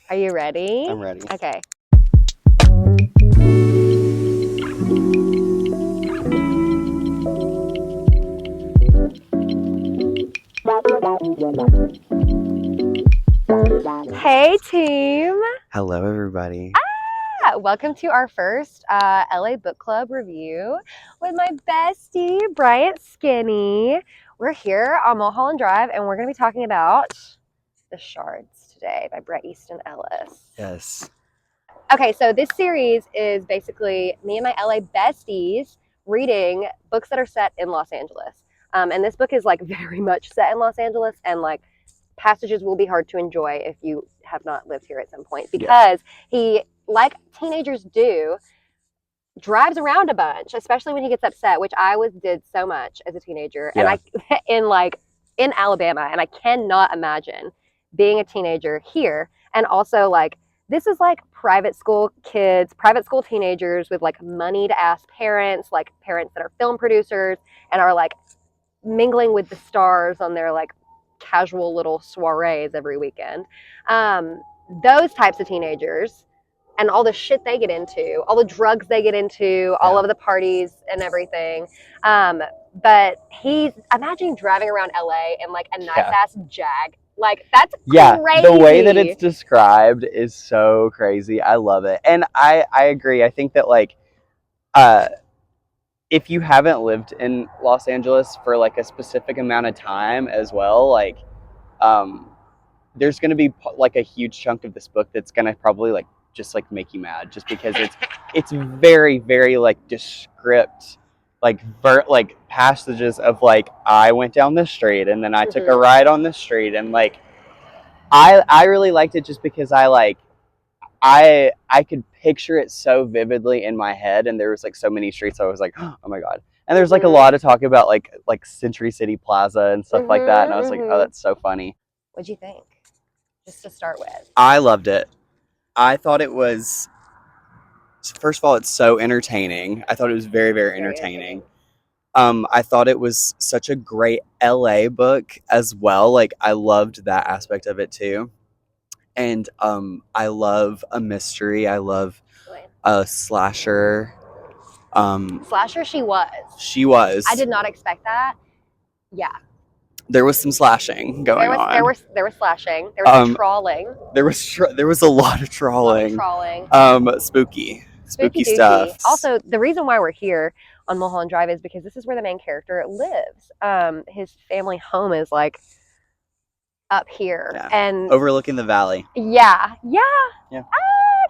Are you ready? I'm ready. Okay. Hey, team. Hello, everybody. Welcome to our first LA Book Club review with my bestie, Bryant Skinny. We're here on Mulholland Drive, and we're going to be talking about The Shards today by Bret, Easton, Ellis. Yes. Okay, so this series is basically me and my LA besties reading books that are set in Los Angeles. And this book is like very much set in Los Angeles, and like passages will be hard to enjoy if you have not lived here at some point, because he, like teenagers do, drives around a bunch, especially when he gets upset, which I did so much as a teenager. Yeah. And in Alabama, and I cannot imagine being a teenager here. And also like this is like private school kids, private school teenagers with like moneyed ass parents, like parents that are film producers and are like mingling with the stars on their like casual little soirees every weekend. Those types of teenagers and all the shit they get into, all the drugs they get into, all of the parties and everything. But he's imagining driving around LA in like a nice ass Jag. Like that's crazy. The way that it's described is so crazy. I love it. And I agree. I think that like if you haven't lived in Los Angeles for like a specific amount of time as well, like there's going to be like a huge chunk of this book that's going to probably like just like make you mad, just because it's very, very like descript, like passages of like I went down this street and then I took a ride on this street, and like I really liked it just because I could picture it so vividly in my head, and there was like so many streets I was like, oh my god. And there's like a lot of talk about like Century City Plaza and stuff like that, and I was like, oh, that's so funny. What'd you think? Just to start with. I loved it. I thought it was, first of all, it's so entertaining. I thought it was very, very entertaining. I thought it was such a great LA book as well. Like I loved that aspect of it too. And I love a mystery. I love a slasher. Slasher she was. She was. I did not expect that. Yeah. There was some slashing going on. There was slashing. There was trawling. There was a lot of trawling. Spooky stuff. Also, the reason why we're here on Mulholland Drive is because this is where the main character lives. His family home is like up here and overlooking the valley. Yeah.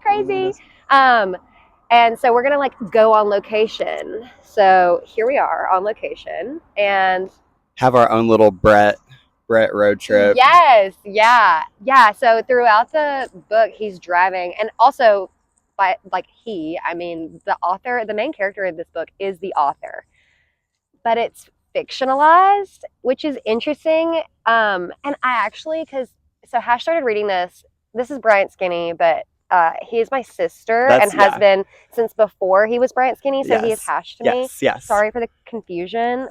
Crazy. And so we're gonna like go on location. So here we are on location and have our own little Bret road trip. Yes, yeah. So throughout the book, he's driving, and also by like I mean the author, the main character of this book is the author, but it's fictionalized, which is interesting. And I actually, so Hash started reading this. This is Bryant Skinny, but he is my sister and has been since before he was Bryant Skinny, so he is Hash to me. Yes. Sorry for the confusion.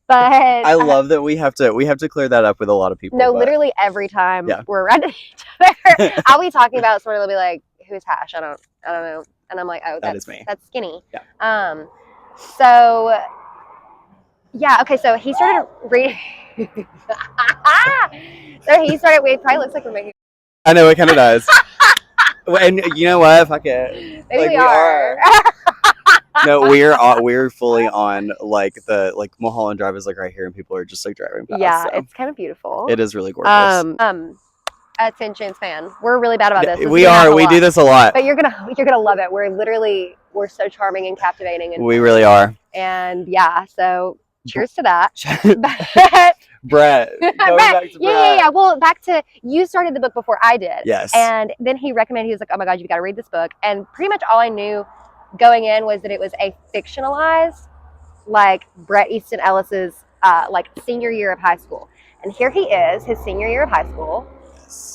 But I love that we have to clear that up with a lot of people. No, literally every time we're around each other, I'll be talking about someone will be like, "Who's Hash?" I don't know, and I'm like, "Oh, that is me. That's Skinny." Yeah. So yeah, okay. So he started reading. It probably looks like we're making. I know it kind of does. And you know what? Fuck it. Maybe we are. No, we're fully on like the Mulholland Drive is like right here, and people are just like driving past. Yeah, so. It's kind of beautiful. It is really gorgeous. Attention span. We're really bad about this. We do this a lot. But you're gonna love it. We're so charming and captivating, and we really are. And yeah, so cheers to that. Bret. Back to Bret. Yeah. Well, back to you started the book before I did. Yes. And then he recommended. He was like, "Oh my God, you've got to read this book." And pretty much all I knew going in was that it was a fictionalized, like Bret Easton Ellis's like senior year of high school. And here he is, his senior year of high school,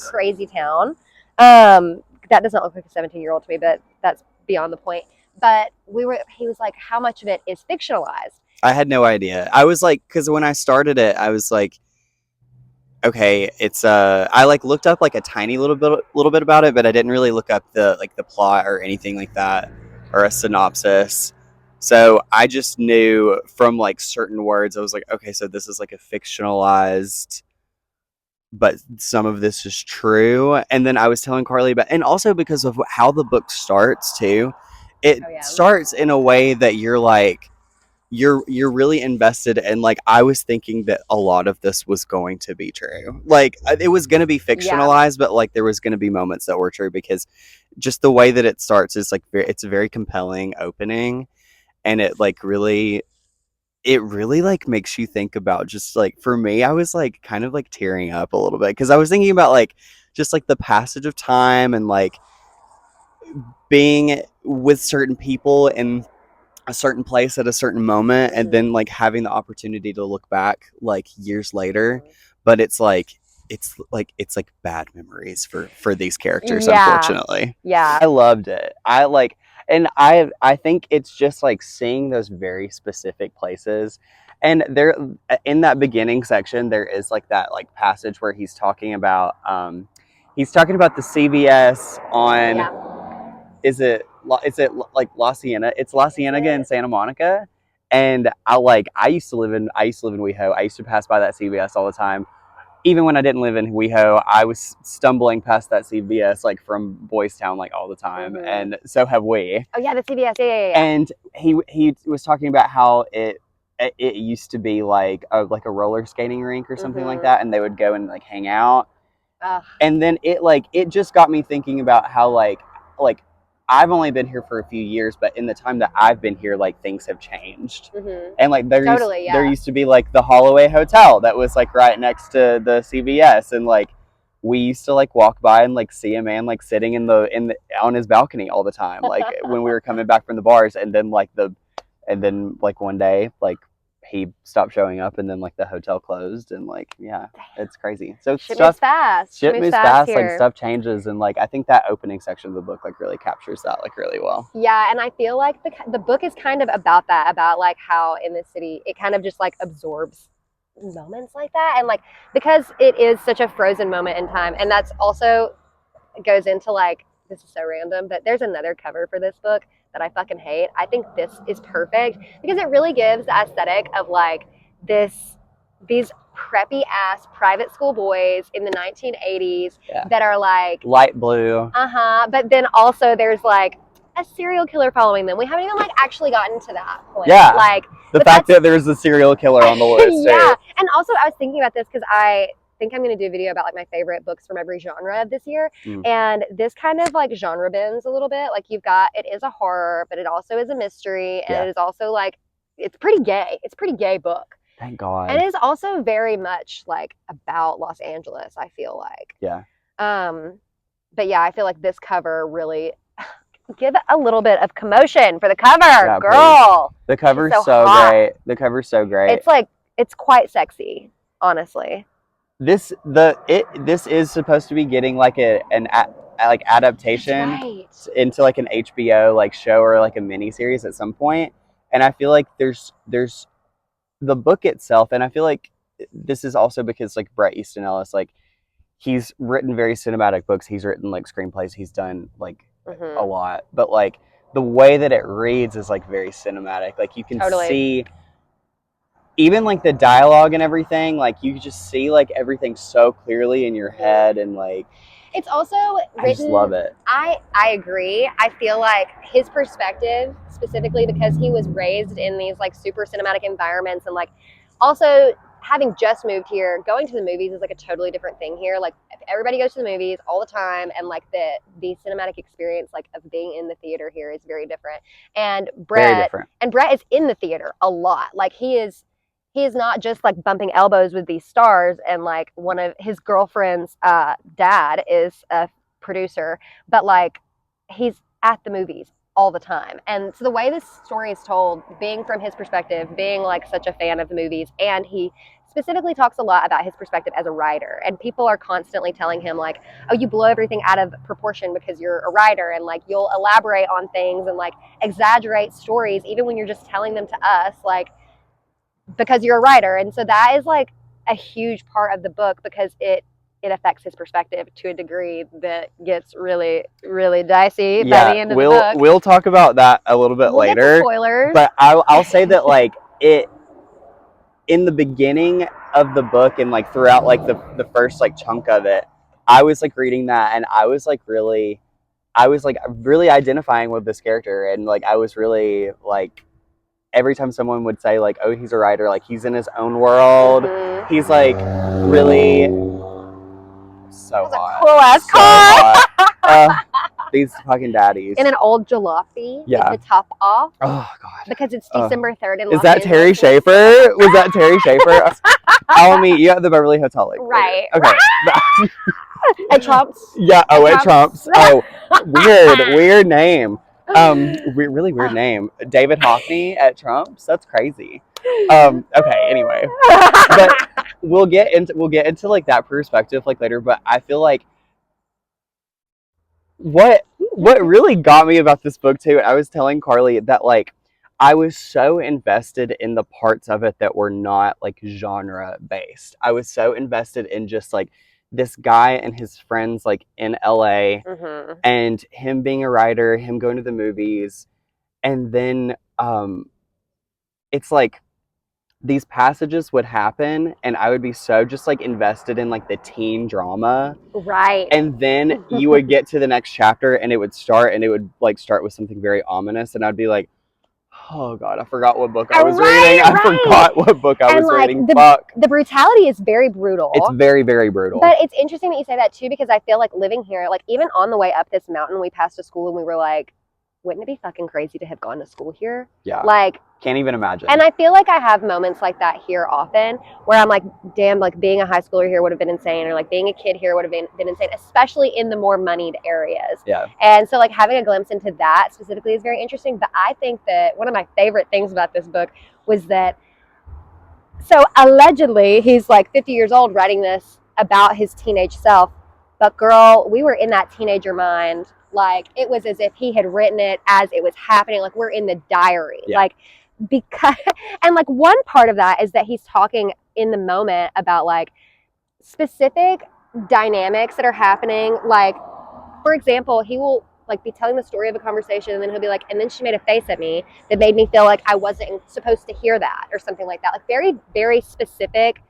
crazy town. That does not look like a 17-year-old to me, but that's beyond the point. But he was like, how much of it is fictionalized? I had no idea. I was like, because when I started it, I was like, okay, it's I like looked up like a tiny little bit about it, but I didn't really look up the plot or anything like that or a synopsis. So I just knew from like certain words, I was like, okay, so this is like a fictionalized, but some of this is true. And then I was telling Carly about, and also because of how the book starts too, it Oh yeah. starts in a way that you're like, you're really invested, and like I was thinking that a lot of this was going to be true, like it was going to be Yeah. fictionalized, but like there was going to be moments that were true, because just the way that it starts is like it's a very compelling opening, and it really like makes you think about, just like for me, I was like kind of like tearing up a little bit because I was thinking about like just like the passage of time and like being with certain people and a certain place at a certain moment, and then like having the opportunity to look back like years later, but it's like bad memories for these characters, Yeah. unfortunately. Yeah. I loved it. I like, and I think it's just like seeing those very specific places, and there in that beginning section there is like that like passage where he's talking about the CVS on, Yeah. is it like La Cienega? It's La Is Cienega in it? Santa Monica, and I used to live in WeHo. I used to pass by that CVS all the time. Even when I didn't live in WeHo, I was stumbling past that CVS like from Boys Town like all the time, Mm-hmm. and so have we. Oh yeah, the CBS. Yeah, yeah, yeah. And he was talking about how it used to be like a roller skating rink or something like Mm-hmm. that, and they would go and like hang out. Ugh. And then it just got me thinking about how like I've only been here for a few years, but in the time that I've been here, like things have changed. Mm-hmm. And like there used Totally. there Yeah. used to be like the Holloway Hotel that was like right next to the CVS, and like we used to like walk by and like see a man like sitting in the on his balcony all the time, like when we were coming back from the bars, and then like one day like he stopped showing up, and then like the hotel closed, and like yeah, it's crazy. So Shit moves stuff fast. Shit shit moves moves fast fast, like here. stuff changes, and like I think that opening section of the book like really captures that like really well. Yeah, and I feel like the book is kind of about that, about like how in the city it kind of just like absorbs moments like that, and like because it is such a frozen moment in time, and that's also goes into like, this is so random, but there's another cover for this book that I fucking hate. I think this is perfect because it really gives the aesthetic of like this these preppy ass private school boys in the 1980s Yeah, that are like, light blue. but then also there's like a serial killer following them. We haven't even like actually gotten to that point. Yeah, Like, the but fact that's that there's a serial killer on the list yeah. too. And also I was thinking about this because I think I'm going to do a video about like my favorite books from every genre of this year. Mm. And this kind of like genre bends a little bit. Like it is a horror, but it also is a mystery. And Yeah. it is also like, it's pretty gay. It's a pretty gay book. Thank And God. it is also very much like about Los Angeles, I feel like. Yeah. But yeah, I feel like this cover really give a little bit of commotion for the cover, Yeah, girl. The cover's so so hot. great. The cover's so great. It's like, it's quite sexy, honestly. This is supposed to be getting like like adaptation That's right. into like an HBO like show or like a mini series at some point. And I feel like there's the book itself, and I feel like this is also because like Bret Easton Ellis, like he's written very cinematic books. He's written like screenplays. He's done like a lot, but like the way that it reads is like very cinematic. Like you can Totally. see even like the dialogue and everything. Like you just see like everything so clearly in your head, and like it's also written, I just love it. I agree. I feel like his perspective, specifically because he was raised in these like super cinematic environments, and like also having just moved here, going to the movies is like a totally different thing here. Like everybody goes to the movies all the time, and like the cinematic experience like of being in the theater here is very different. And Bret is in the theater a lot. Like he is not just like bumping elbows with these stars, and like one of his girlfriend's dad is a producer, but like he's at the movies all the time. And so the way this story is told, being from his perspective, being like such a fan of the movies, and he specifically talks a lot about his perspective as a writer, and people are constantly telling him like, oh, you blow everything out of proportion because you're a writer, and like you'll elaborate on things and like exaggerate stories even when you're just telling them to us, like because you're a writer. And so that is like a huge part of the book because it affects his perspective to a degree that gets really, really dicey by the end of the book. We'll talk about that a little bit We'll later. Get to spoilers. But I'll say that like it in the beginning of the book and like throughout like the first like chunk of it, I was like reading that and I was really identifying with this character, and like I was really like every time someone would say like, oh, he's a writer, like he's in his own world. Mhm. He's like really so That was a hot. cool ass So car. hot. These fucking daddies. In an old jalopy Yeah. with the top off. Oh god. Because it's December 3rd in Los Is that Angeles. Terry Schaefer? Was that Terry Schaefer? I'll meet you at the Beverly Hotel. Like, Right. later. Okay. At Trump's. Yeah. Oh, at Trump's. Oh, weird name. Really weird Oh. name. David Hockney at Trump's. That's crazy. Okay. Anyway, but we'll get into like that perspective like later. But I feel like what really got me about this book too, and I was telling Carly that like I was so invested in the parts of it that were not like genre based. I was so invested in just like this guy and his friends like in LA, Mhm. and him being a writer, him going to the movies, and then it's like these passages would happen and I would be so just like invested in like the teen drama. Right. And then you would get to the next chapter and it would start with something very ominous, and I'd be like, oh god, I forgot what book I was reading. I forgot what book I was reading. Fuck. The brutality is very brutal. It's very, very brutal. But it's interesting that you say that too, because I feel like living here, like even on the way up this mountain, we passed a school and we were like, wouldn't it be fucking crazy to have gone to school here? Yeah. Like, can't even imagine. and I feel like I have moments like that here often where I'm like, damn, like being a high schooler here would have been insane, or like being a kid here would have been insane, especially in the more moneyed areas. Yeah. And so like having a glimpse into that specifically is very interesting. But I think that one of my favorite things about this book was that, so allegedly he's like 50 years old writing this about his teenage self, but girl, we were in that teenager mind. Like it was as if he had written it as it was happening. Like we're in the diary. Yeah. Like because, and like one part of that is that he's talking in the moment about like specific dynamics that are happening. Like, for example, he will like be telling the story of a conversation and then he'll be like, and then she made a face at me that made me feel like I wasn't supposed to hear that, or something like that. Like very, very specific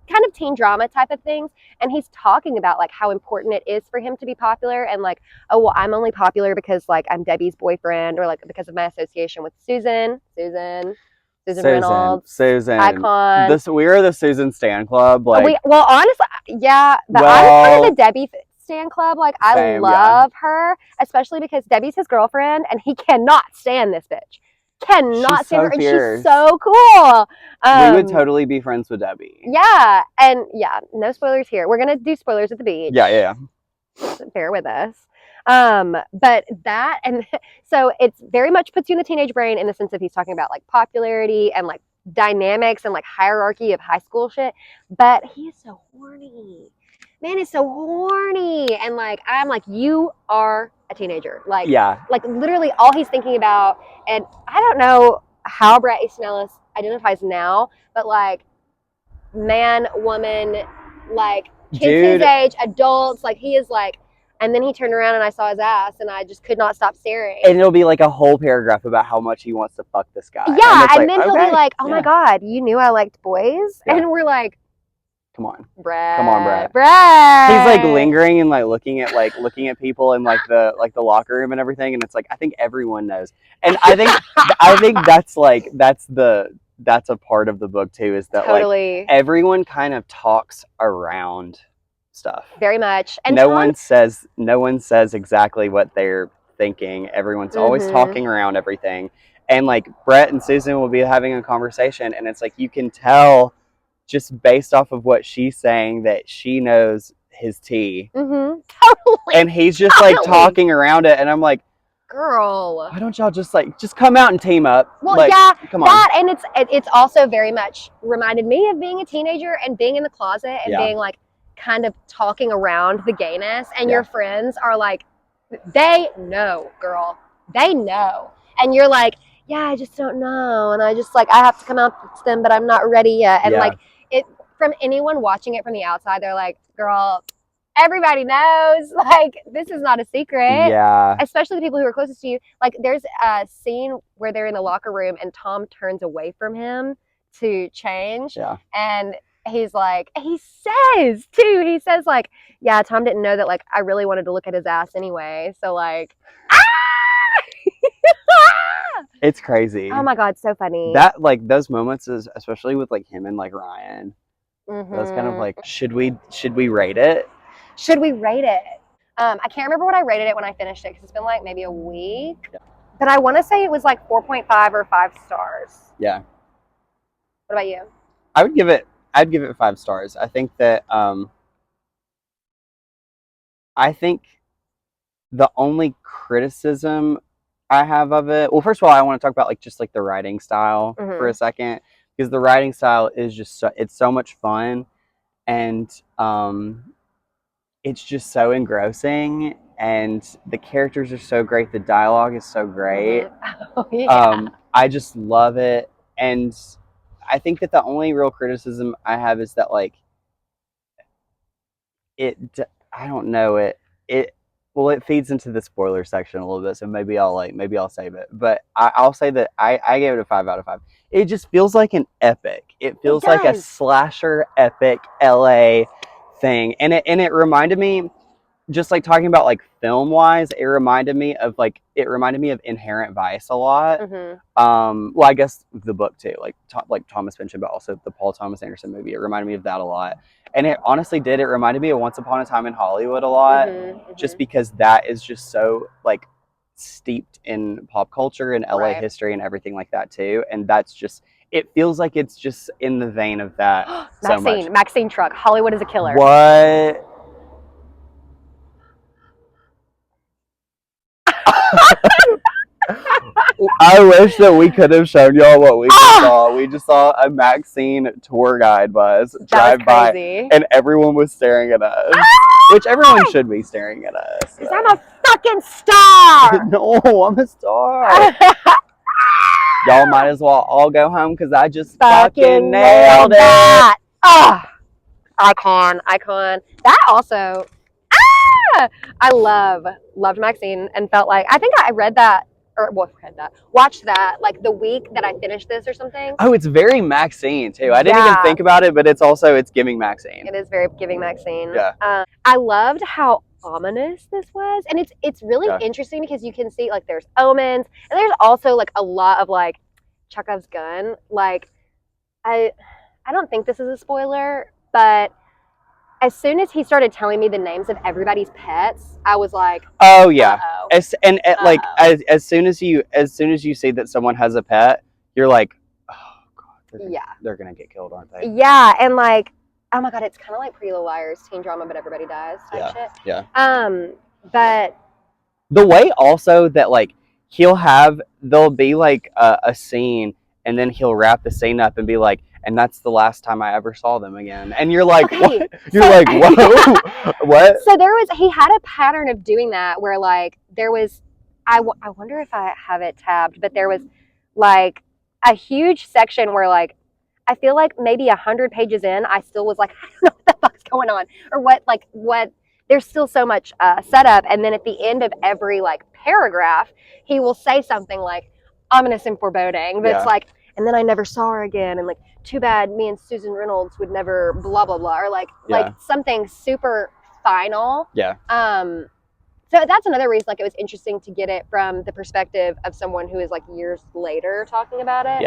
kind of teen drama type of things. And he's talking about like how important it is for him to be popular, and like, oh well, I'm only popular because like I'm Debbie's boyfriend, or like because of my association with Susan Reynolds, icon. We are the Susan Stan Club. Like, well, honestly, yeah, but I'm part of the Debbie Stan Club. Like, I love her, especially because Debbie's his girlfriend, and he cannot stand this bitch. Cannot stand her, and she's so cool. We would totally be friends with Debbie. Yeah, and yeah, no spoilers here. We're gonna do spoilers at the beach. Yeah. Bear with us. But that, and so it's very much puts you in the teenage brain in the sense of he's talking about like popularity and like dynamics and like hierarchy of high school shit. But he is so horny. Man is so horny, and like I'm like, you are a teenager. Like, yeah, like literally all he's thinking about, and I don't know how Bret Easton Ellis identifies now, but like man, woman, like kids his age, adults, like he is like. And then he turned around and I saw his ass and I just could not stop staring. And it'll be like a whole paragraph about how much he wants to fuck this guy. Yeah, and then he'll be like, oh my God, you knew I liked boys? Yeah. And we're like, come on, Bret. He's like lingering and like looking at people in like the locker room and everything, and it's like I think everyone knows. And I think that's a part of the book too, is that totally. Like everyone kind of talks around stuff very much, and no one says exactly what they're thinking. Everyone's always talking around everything, and like Bret and Susan will be having a conversation, and it's like you can tell just based off of what she's saying that she knows his tea. Totally. And he's just like talking around it, and I'm like, girl, why don't y'all just come out and team up? Well, like, yeah, come on. That, and it's also very much reminded me of being a teenager and being in the closet and being like kind of talking around the gayness, and your friends are like, they know, girl, they know, and you're like, yeah, I just don't know, and I just like I have to come out to them, but I'm not ready yet, and like from anyone watching it from the outside, they're like, girl, everybody knows. Like, this is not a secret. Yeah. Especially the people who are closest to you. Like, there's a scene where they're in the locker room and Tom turns away from him to change. Yeah. And he's like, he says, like, yeah, Tom didn't know that, like, I really wanted to look at his ass anyway. So, like, It's crazy. oh my God, so funny. That, like, those moments is, especially with like him and like Ryan. Mm-hmm. That's kind of like, should we rate it? Should we rate it? I can't remember what I rated it when I finished it because it's been like maybe a week. Yeah. But I want to say it was like 4.5 or 5 stars. Yeah. What about you? I'd give it 5 stars. I think that I think the only criticism I have of it, well, first of all, I want to talk about like just like the writing style for a second, because the writing style is just it's so much fun, and it's just so engrossing, and the characters are so great, the dialogue is so great. Oh, yeah. I just love it, and I think that the only real criticism I have is that like I don't know, it feeds into the spoiler section a little bit, so maybe I'll save it. But I'll say that I gave it a 5 out of 5. It just feels like an epic. It feels like a slasher epic LA thing, and it reminded me, just like talking about like film wise, it reminded me of Inherent Vice a lot. Well, I guess the book too, like Thomas mentioned, but also the Paul Thomas Anderson movie. It reminded me of that a lot, and it honestly did. It reminded me of Once Upon a Time in Hollywood a lot, just because that is just so like steeped in pop culture and LA history and everything like that too. And that's just, it feels like it's just in the vein of that. Maxine truck. Hollywood is a killer. What? I wish that we could have shown y'all what we just saw. We just saw a Maxine tour guide bus drive by, and everyone was staring at us. Which everyone should be staring at us. Because I'm a fucking star! No, I'm a star. Y'all might as well all go home because I just fucking nailed it. Icon. That also, I loved Maxine, and felt like, I think I watched that like the week that I finished this or something. Oh, it's very Maxine too. I didn't even think about it, but it's giving Maxine. It is very giving Maxine. Yeah. I loved how ominous this was, and it's really interesting because you can see like there's omens, and there's also like a lot of like Chekhov's gun. Like I don't think this is a spoiler, but as soon as he started telling me the names of everybody's pets, I was like, "Oh yeah." As soon as you see that someone has a pet, you're like, "Oh God, they're gonna get killed, aren't they?" Yeah, and like, oh my God, it's kind of like Pretty Little Liars, teen drama, but everybody dies type shit. Yeah. But the way also that like there'll be like a scene, and then he'll wrap the scene up and be like, and that's the last time I ever saw them again. And you're like, what? You're like, whoa, what? So he had a pattern of doing that where like there was, I wonder if I have it tabbed, but there was like a huge section where like, I feel like maybe 100 pages in, I still was like, I don't know what the fuck's going on, or what, there's still so much setup. And then at the end of every like paragraph, he will say something like ominous and foreboding, but it's like, and then I never saw her again, and like, too bad me and Susan Reynolds would never blah blah blah, or like something super final. So that's another reason like it was interesting to get it from the perspective of someone who is like years later talking about it.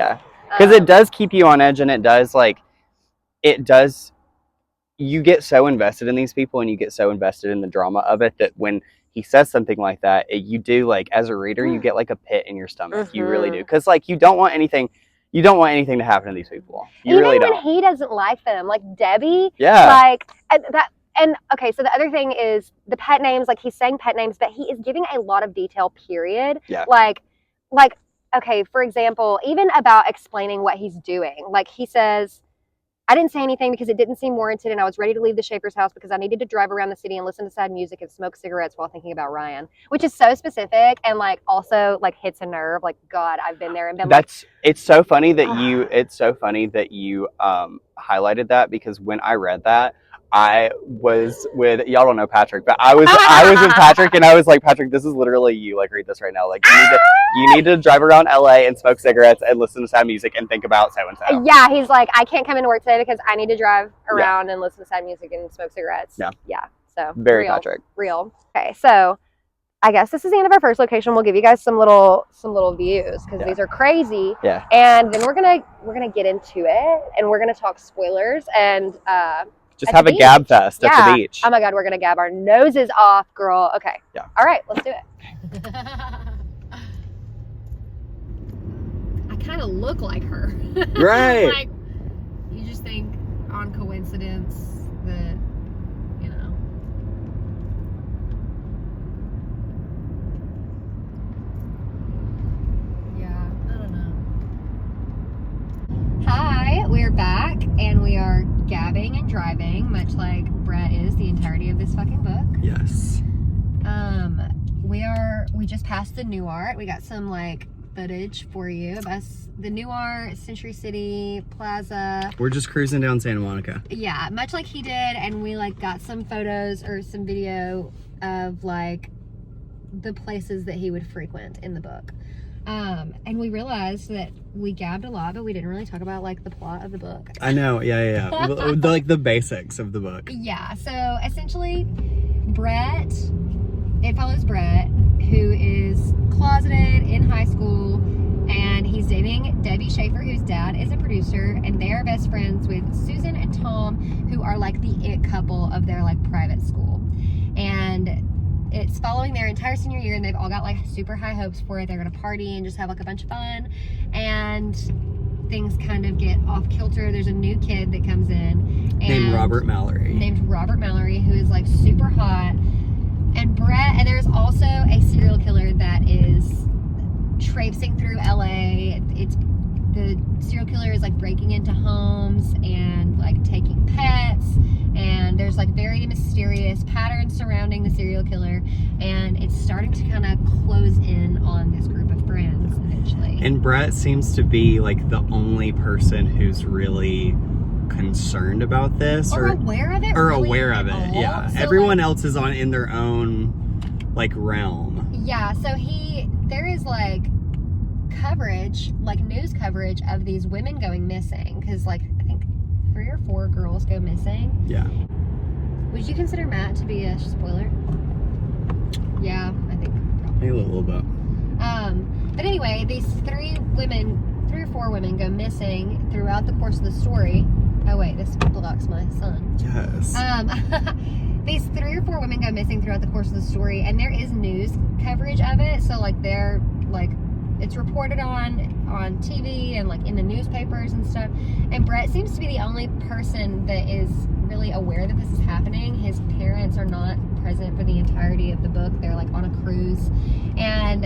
Because it does keep you on edge, and it does you get so invested in these people, and you get so invested in the drama of it, that when he says something like that, you do, like, as a reader, you get like a pit in your stomach. You really do, because like you don't want anything to happen to these people. You really don't. Even when he doesn't like them, like Debbie. Like that. And okay, so the other thing is the pet names. Like, he's saying pet names, but he is giving a lot of detail. Period. Like okay, for example, even about explaining what he's doing. Like, he says, I didn't say anything because it didn't seem warranted, and I was ready to leave the Shaker's house because I needed to drive around the city and listen to sad music and smoke cigarettes while thinking about Ryan, which is so specific and like also like hits a nerve. Like, God, I've been there and been it's so funny that you highlighted that, because when I read that, I was with, y'all don't know Patrick, but I was with Patrick, and I was like, Patrick, this is literally you. Like, read this right now. Like, you need to drive around LA and smoke cigarettes and listen to sad music and think about so and so. Yeah, he's like, I can't come into work today because I need to drive around and listen to sad music and smoke cigarettes. Yeah. So very real, Patrick. Real. Okay, so I guess this is the end of our first location. We'll give you guys some little views because these are crazy. Yeah. And then we're gonna get into it, and we're gonna talk spoilers and just have a gab fest at the beach. Oh my God, we're gonna gab our noses off, girl. Okay. Yeah. All right, let's do it. I kind of look like her. Right. Like, you just think on coincidence that, you know. Yeah, I don't know. Hi, we're back, and we are gabbing and driving, much like Bret is the entirety of this fucking book. Yes. We just passed the New Art. We got some like footage for you of us, the New Art, Century City, Plaza. We're just cruising down Santa Monica. Yeah, much like he did, and we like got some photos or some video of like the places that he would frequent in the book. And we realized that we gabbed a lot, but we didn't really talk about like the plot of the book. I know, yeah. Like the basics of the book. Yeah, so essentially, it follows Bret, who is closeted in high school, and he's dating Debbie Schaefer, whose dad is a producer, and they are best friends with Susan and Tom, who are like the it couple of their like private school. And it's following their entire senior year, and they've all got like super high hopes for it. They're gonna party and just have like a bunch of fun, and things kind of get off kilter. There's a new kid that comes in named Robert Mallory, who is like super hot. And and there's also a serial killer that is traipsing through LA. The serial killer is like breaking into homes and like taking pets, and there's like very mysterious patterns surrounding the serial killer, and it's starting to kind of close in on this group of friends eventually. And Bret seems to be like the only person who's really concerned about this or aware of it, yeah. So everyone else is in their own like realm. Yeah, so there is like coverage, like news coverage of these women going missing, because like I think 3 or 4 girls go missing. Yeah. Would you consider Matt to be a spoiler? Yeah, I think probably. A little bit. But anyway, these 3 or 4 women go missing throughout the course of the story. Oh wait, this blocks my son. Yes. These 3 or 4 women go missing throughout the course of the story, and there is news coverage of it. So like they're like, it's reported on TV and like in the newspapers and stuff. And Bret seems to be the only person that is really aware that this is happening. His parents are not present for the entirety of the book. They're like on a cruise, and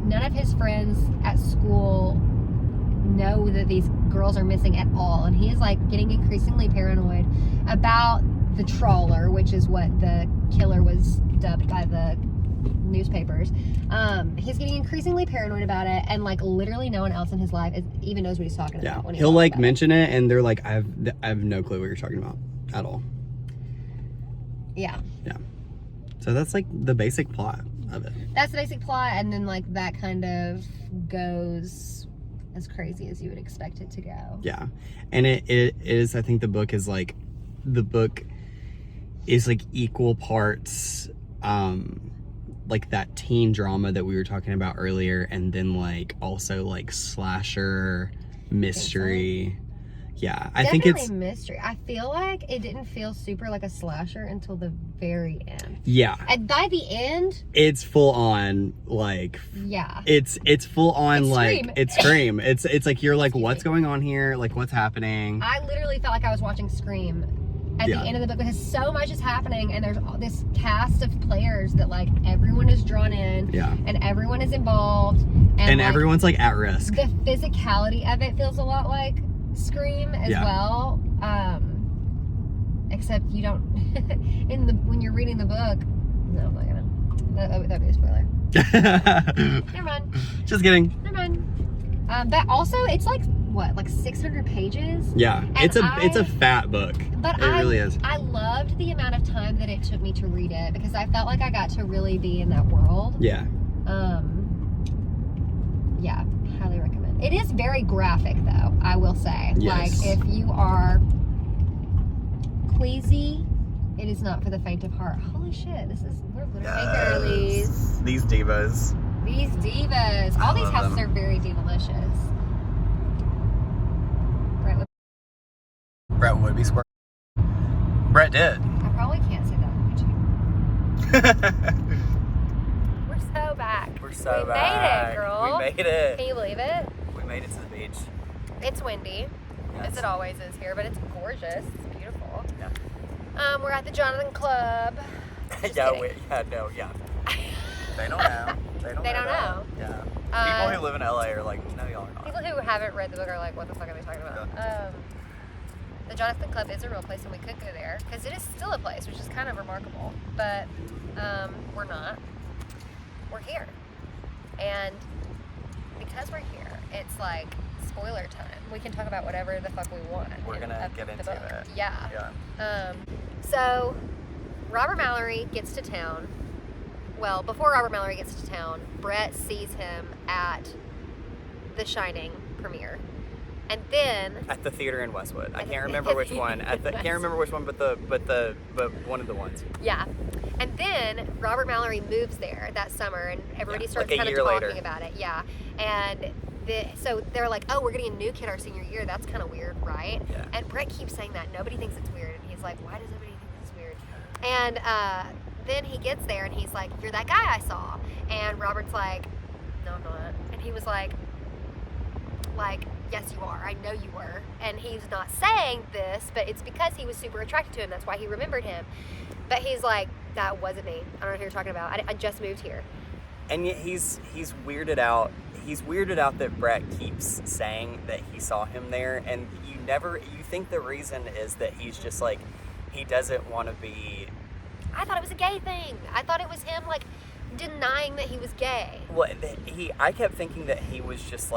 none of his friends at school know that these girls are missing at all. And he is like getting increasingly paranoid about the trawler, which is what the killer was dubbed by the newspapers. He's getting increasingly paranoid about it, and like literally no one else in his life even knows what he's talking about. When he'll like mention it, and they're like, I have no clue what you're talking about at all. Yeah. So that's like the basic plot of it. That's the basic plot, and then like that kind of goes as crazy as you would expect it to go. Yeah, and it is. I think the book is like equal parts like that teen drama that we were talking about earlier, and then like also like slasher mystery. Yeah, I think it's mystery. I feel like it didn't feel super like a slasher until the very end. Yeah, and by the end, it's full on like it's full on like it's Scream. It's like you're like, what's going on here? Like, what's happening? I literally felt like I was watching Scream at the end of the book, because so much is happening, and there's all this cast of players that like everyone is drawn in, and everyone is involved, and like, everyone's like at risk. The physicality of it feels a lot like Scream as well, Except you don't when you're reading the book. No, I'm not gonna. That'd be a spoiler. Never mind. Just kidding. Never mind. But also, it's like what, like 600 pages. Yeah, And it's a fat book. But It really is. I loved the amount of time that it took me to read it because I felt like I got to really be in that world. Yeah. Yeah, highly recommend. It is very graphic, though. I will say. Yes. Like if you are queasy, it is not for the faint of heart. Holy shit! We're literally girlies. These divas. These divas. All these houses are very delicious. Bret would be square. Bret did. I probably can't say that on YouTube. We're so back. We're so we back. made it, girl. We made it. Can you believe it? We made it to the beach. It's windy, Yes. as it always is here, but it's gorgeous. It's beautiful. Yeah. We're at the Jonathan Club. Just Yeah. kidding. They don't know. They don't They know. don't know. Yeah. People who live in LA are like, no, y'all are not. People who haven't read the book are like, what the fuck are they talking about? The Jonathan Club is a real place, and we could go there because it is still a place, which is kind of remarkable. But we're not. We're here, and because we're here, it's like spoiler time. We can talk about whatever the fuck we want. We're gonna get into it. Yeah. So Robert Mallory gets to town. Well, before Robert Mallory gets to town, Bret sees him at the Shining premiere. And then At the theater in Westwood. I can't remember which one. Can't remember which one, but one of the ones. Yeah. And then Robert Mallory moves there that summer, and everybody starts like a kind of year talking later. about it. Yeah. And so they're like, oh, we're getting a new kid our senior year. That's kind of weird, right? Yeah. And Bret keeps saying that. Nobody thinks it's weird. And he's like, why does nobody think it's weird? And then he gets there, and he's like, you're that guy I saw. And Robert's like, no, I'm not. And he was like, yes, you are. I know you were. And he's not saying this, but it's because he was super attracted to him. That's why he remembered him. But he's like, that wasn't me. I don't know who you're talking about. I just moved here. And yet he's weirded out. He's weirded out that Bret keeps saying that he saw him there, and you think the reason is that he's just like, he doesn't want to be. I thought it was a gay thing. I thought it was him like denying that he was gay. Well, I kept thinking that he was just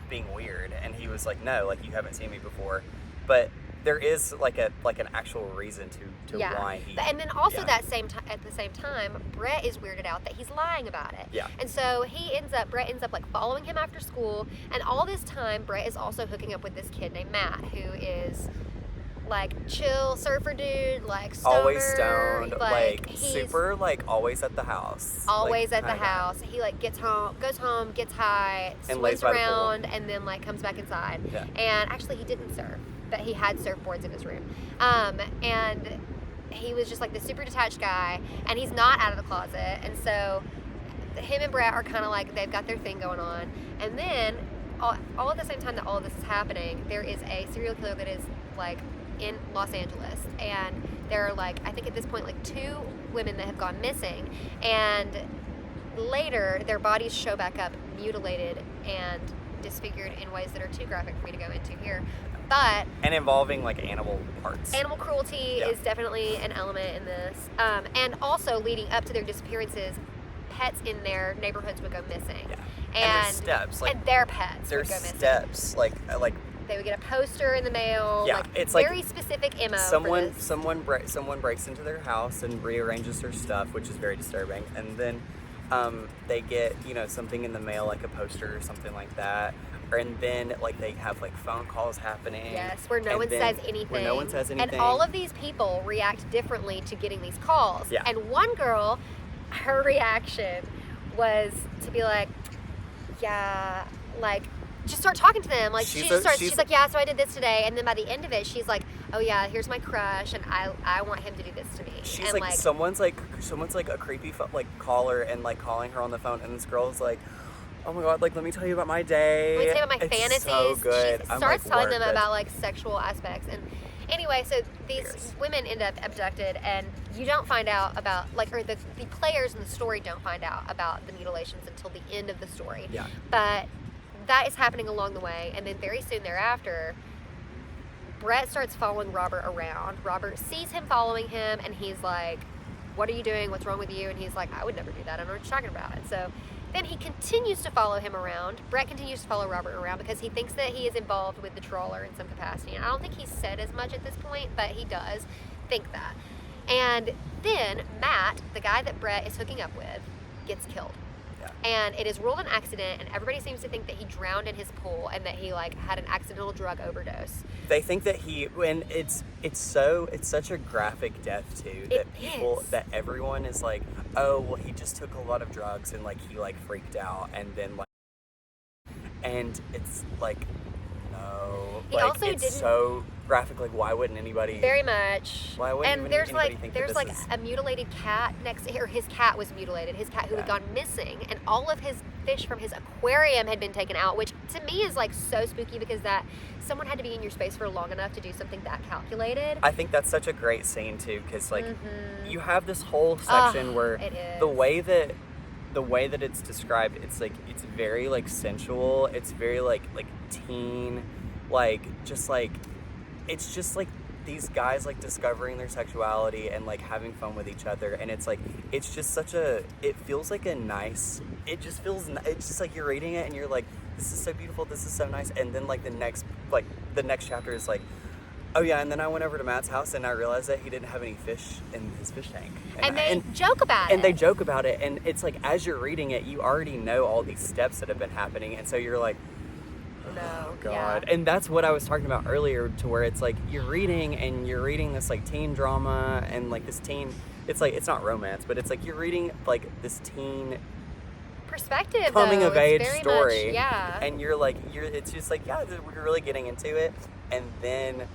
being weird, and he was like, no, like, you haven't seen me before. But there is like an actual reason to why he. And then also at the same time, Bret is weirded out that he's lying about it. Yeah. And so Bret ends up like following him after school, and all this time Bret is also hooking up with this kid named Matt, who is like chill surfer dude, like stoner, always stoned, like he's super, like always at the house. Always like, at the house. He like goes home, gets high, and swims lays around, and then like comes back inside. Yeah. And actually, he didn't surf, but he had surfboards in his room. And he was just like this super detached guy, and he's not out of the closet. And so him and Bret are kind of like, they've got their thing going on. And then all at the same time that all of this is happening, there is a serial killer that is like in Los Angeles, and there are like, I think at this point, like 2 women that have gone missing, and later their bodies show back up mutilated and disfigured in ways that are too graphic for me to go into here. But and involving like animal parts. Animal cruelty is definitely an element in this, and also leading up to their disappearances, pets in their neighborhoods would go missing. Yeah. And there's steps, like, and their pets would there's go missing. steps, like they would get a poster in the mail. Yeah, like, it's very like specific MO. someone breaks into their house and rearranges their stuff, which is very disturbing. And then they get, something in the mail, like a poster or something like that. And then like they have like phone calls happening. Yes, where no one says anything. And all of these people react differently to getting these calls. Yeah. And one girl, her reaction was to be like, yeah, like, just start talking to them. Like, she's like, yeah, so I did this today. And then by the end of it, she's like, oh yeah, here's my crush, and I want him to do this to me. She's and like, someone's like a creepy caller and like calling her on the phone, and this girl's like, oh my god, like, let me tell you about my day. Let me tell you about my fantasies. So good. She starts telling them about like sexual aspects. And anyway, so these women end up abducted, and you don't find out about, like, or the players in the story don't find out about the mutilations until the end of the story. Yeah. But that is happening along the way, and then very soon thereafter, Bret starts following Robert around. Robert sees him following him, and he's like, what are you doing? What's wrong with you? And he's like, I would never do that. I don't know what you're talking about. And so then he continues to follow him around. Bret continues to follow Robert around because he thinks that he is involved with the trawler in some capacity. And I don't think he said as much at this point, but he does think that. And then Matt, the guy that Bret is hooking up with, gets killed. And it is ruled an accident, and everybody seems to think that he drowned in his pool and that he like had an accidental drug overdose. They think that and it's such a graphic death too, that everyone is like, oh well, he just took a lot of drugs and like he like freaked out, and then like, and it's like, no, he like also it's didn't, so graphic. Like, why wouldn't anybody? Very much. Why wouldn't and there's anybody like think there's that like is... a mutilated cat next to, or his cat was mutilated. His cat who had gone missing, and all of his fish from his aquarium had been taken out, which to me is like so spooky because that someone had to be in your space for long enough to do something that calculated. I think that's such a great scene too, because like you have this whole section where the way that it's described, it's like it's very like sensual. It's very like teen, like just like it's just like these guys like discovering their sexuality and like having fun with each other, and it's like it's just such a it feels like a nice it just feels it's just like you're reading it and you're like, this is so beautiful, this is so nice, and then like the next chapter is like, oh yeah, and then I went over to Matt's house and I realized that he didn't have any fish in his fish tank. And they joke about it. And they joke about it, and it's like as you're reading it, you already know all these steps that have been happening, and so you're like, oh God. Yeah. And that's what I was talking about earlier, to where it's like you're reading this like teen drama and like this teen, it's like, it's not romance, but it's like you're reading like this teen perspective, coming of age story. Much, yeah. And you're like, it's just like, yeah, we're really getting into it. And then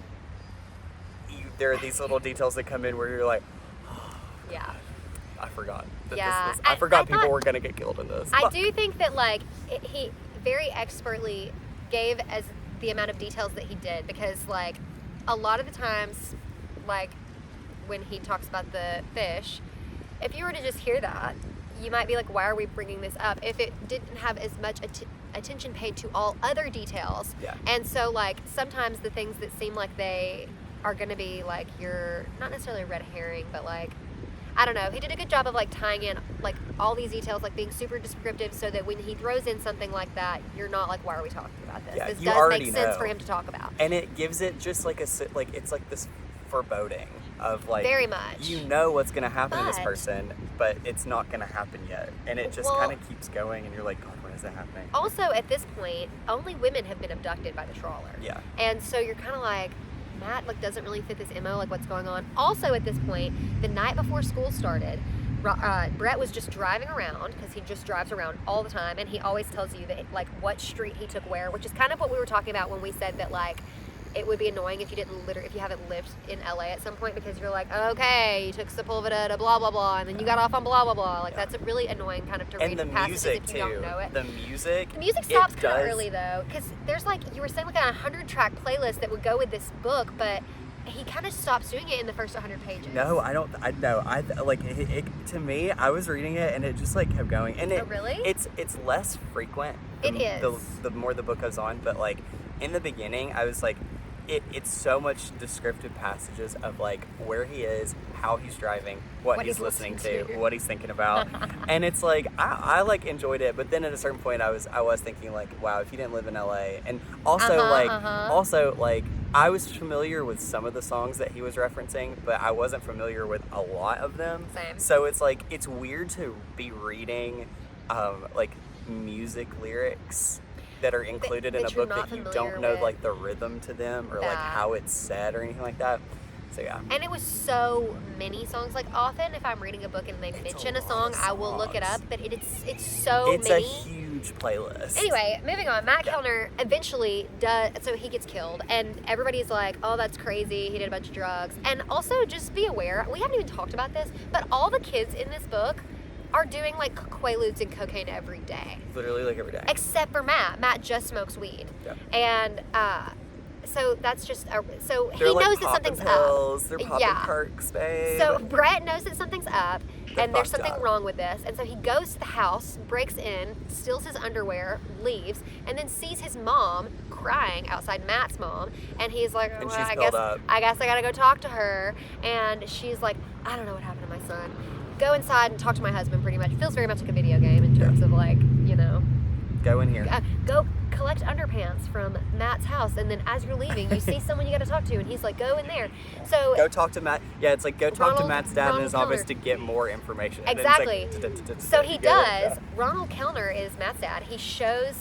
there are these little details that come in where you're like, oh, yeah, I forgot. Yeah. I forgot people were going to get killed in this. I do think that like he very expertly gave as the amount of details that he did, because like a lot of the times, like when he talks about the fish, if you were to just hear that, you might be like, why are we bringing this up if it didn't have as much attention paid to all other details? Yeah. And so like sometimes the things that seem like they are going to be like your, not necessarily a red herring, but like, I don't know, he did a good job of like tying in like all these details, like being super descriptive, so that when he throws in something like that, you're not like, why are we talking about this? Yeah, this does make sense for him to talk about. And it gives it just like it's like this foreboding of like, very much, you know what's going to happen to this person, but it's not going to happen yet, and it just kind of keeps going, and you're like, God, when is that happening? Also at this point, only women have been abducted by the trawler. Yeah. And so you're kind of like, Matt like doesn't really fit this MO, like what's going on. Also at this point, the night before school started, Bret was just driving around, because he just drives around all the time, and he always tells you that like what street he took where, which is kind of what we were talking about when we said that like it would be annoying if you haven't lived in LA at some point, because you're like, okay, you took Sepulveda to blah blah blah, and then you got off on blah blah blah. Like that's a really annoying kind of to read passages if you don't know it. The music stops kind of early though, because there's like, you were saying, like a 100-track playlist that would go with this book, but he kind of stops doing it in the first 100 pages. No, I don't. I know. I like it. To me, I was reading it and it just like kept going. And it, oh, really? It's less frequent. It is. The more the book goes on, but like in the beginning, I was like, it's so much descriptive passages of like where he is, how he's driving, what he's listening to, what he's thinking about, and it's like I like enjoyed it. But then at a certain point, I was thinking like, wow, if you didn't live in LA, and also also like I was familiar with some of the songs that he was referencing, but I wasn't familiar with a lot of them. Same. So it's like it's weird to be reading like music lyrics that are included in a book that you don't know like the rhythm to them or like how it's said or anything like that. So yeah. And it was so many songs. Like often if I'm reading a book and they mention a song, I will look it up, but it's so many. It's a huge playlist. Anyway, moving on. Matt Kellner eventually does, so he gets killed, and everybody's like, oh, that's crazy, he did a bunch of drugs. And also just be aware, we haven't even talked about this, but all the kids in this book are doing like Quaaludes and cocaine every day. Literally like every day. Except for Matt. Matt just smokes weed. Yeah. And so that's just so They're he like knows that popping something's pills. up. They're popping Yeah. perks, babe. So Bret knows that something's up, They're and there's fucked something up. wrong with this, and so he goes to the house, breaks in, steals his underwear, leaves, and then sees his mom crying outside, Matt's mom, and he's like, And well, she's I filled guess up. I gotta go talk to her, and she's like, I don't know what happened to my son. Go inside and talk to my husband. Pretty much feels very much like a video game in terms of like, you know, Go in here. go collect underpants from Matt's house, and then as you're leaving, you see someone you got to talk to, and he's like, go in there. So Go talk to Matt. Yeah, it's like go talk to Ronald- Matt's dad in Ronald his office Kellner. to get more information. And then it's Exactly. like, So he you get it? does. Ronald Kellner is Matt's dad. He shows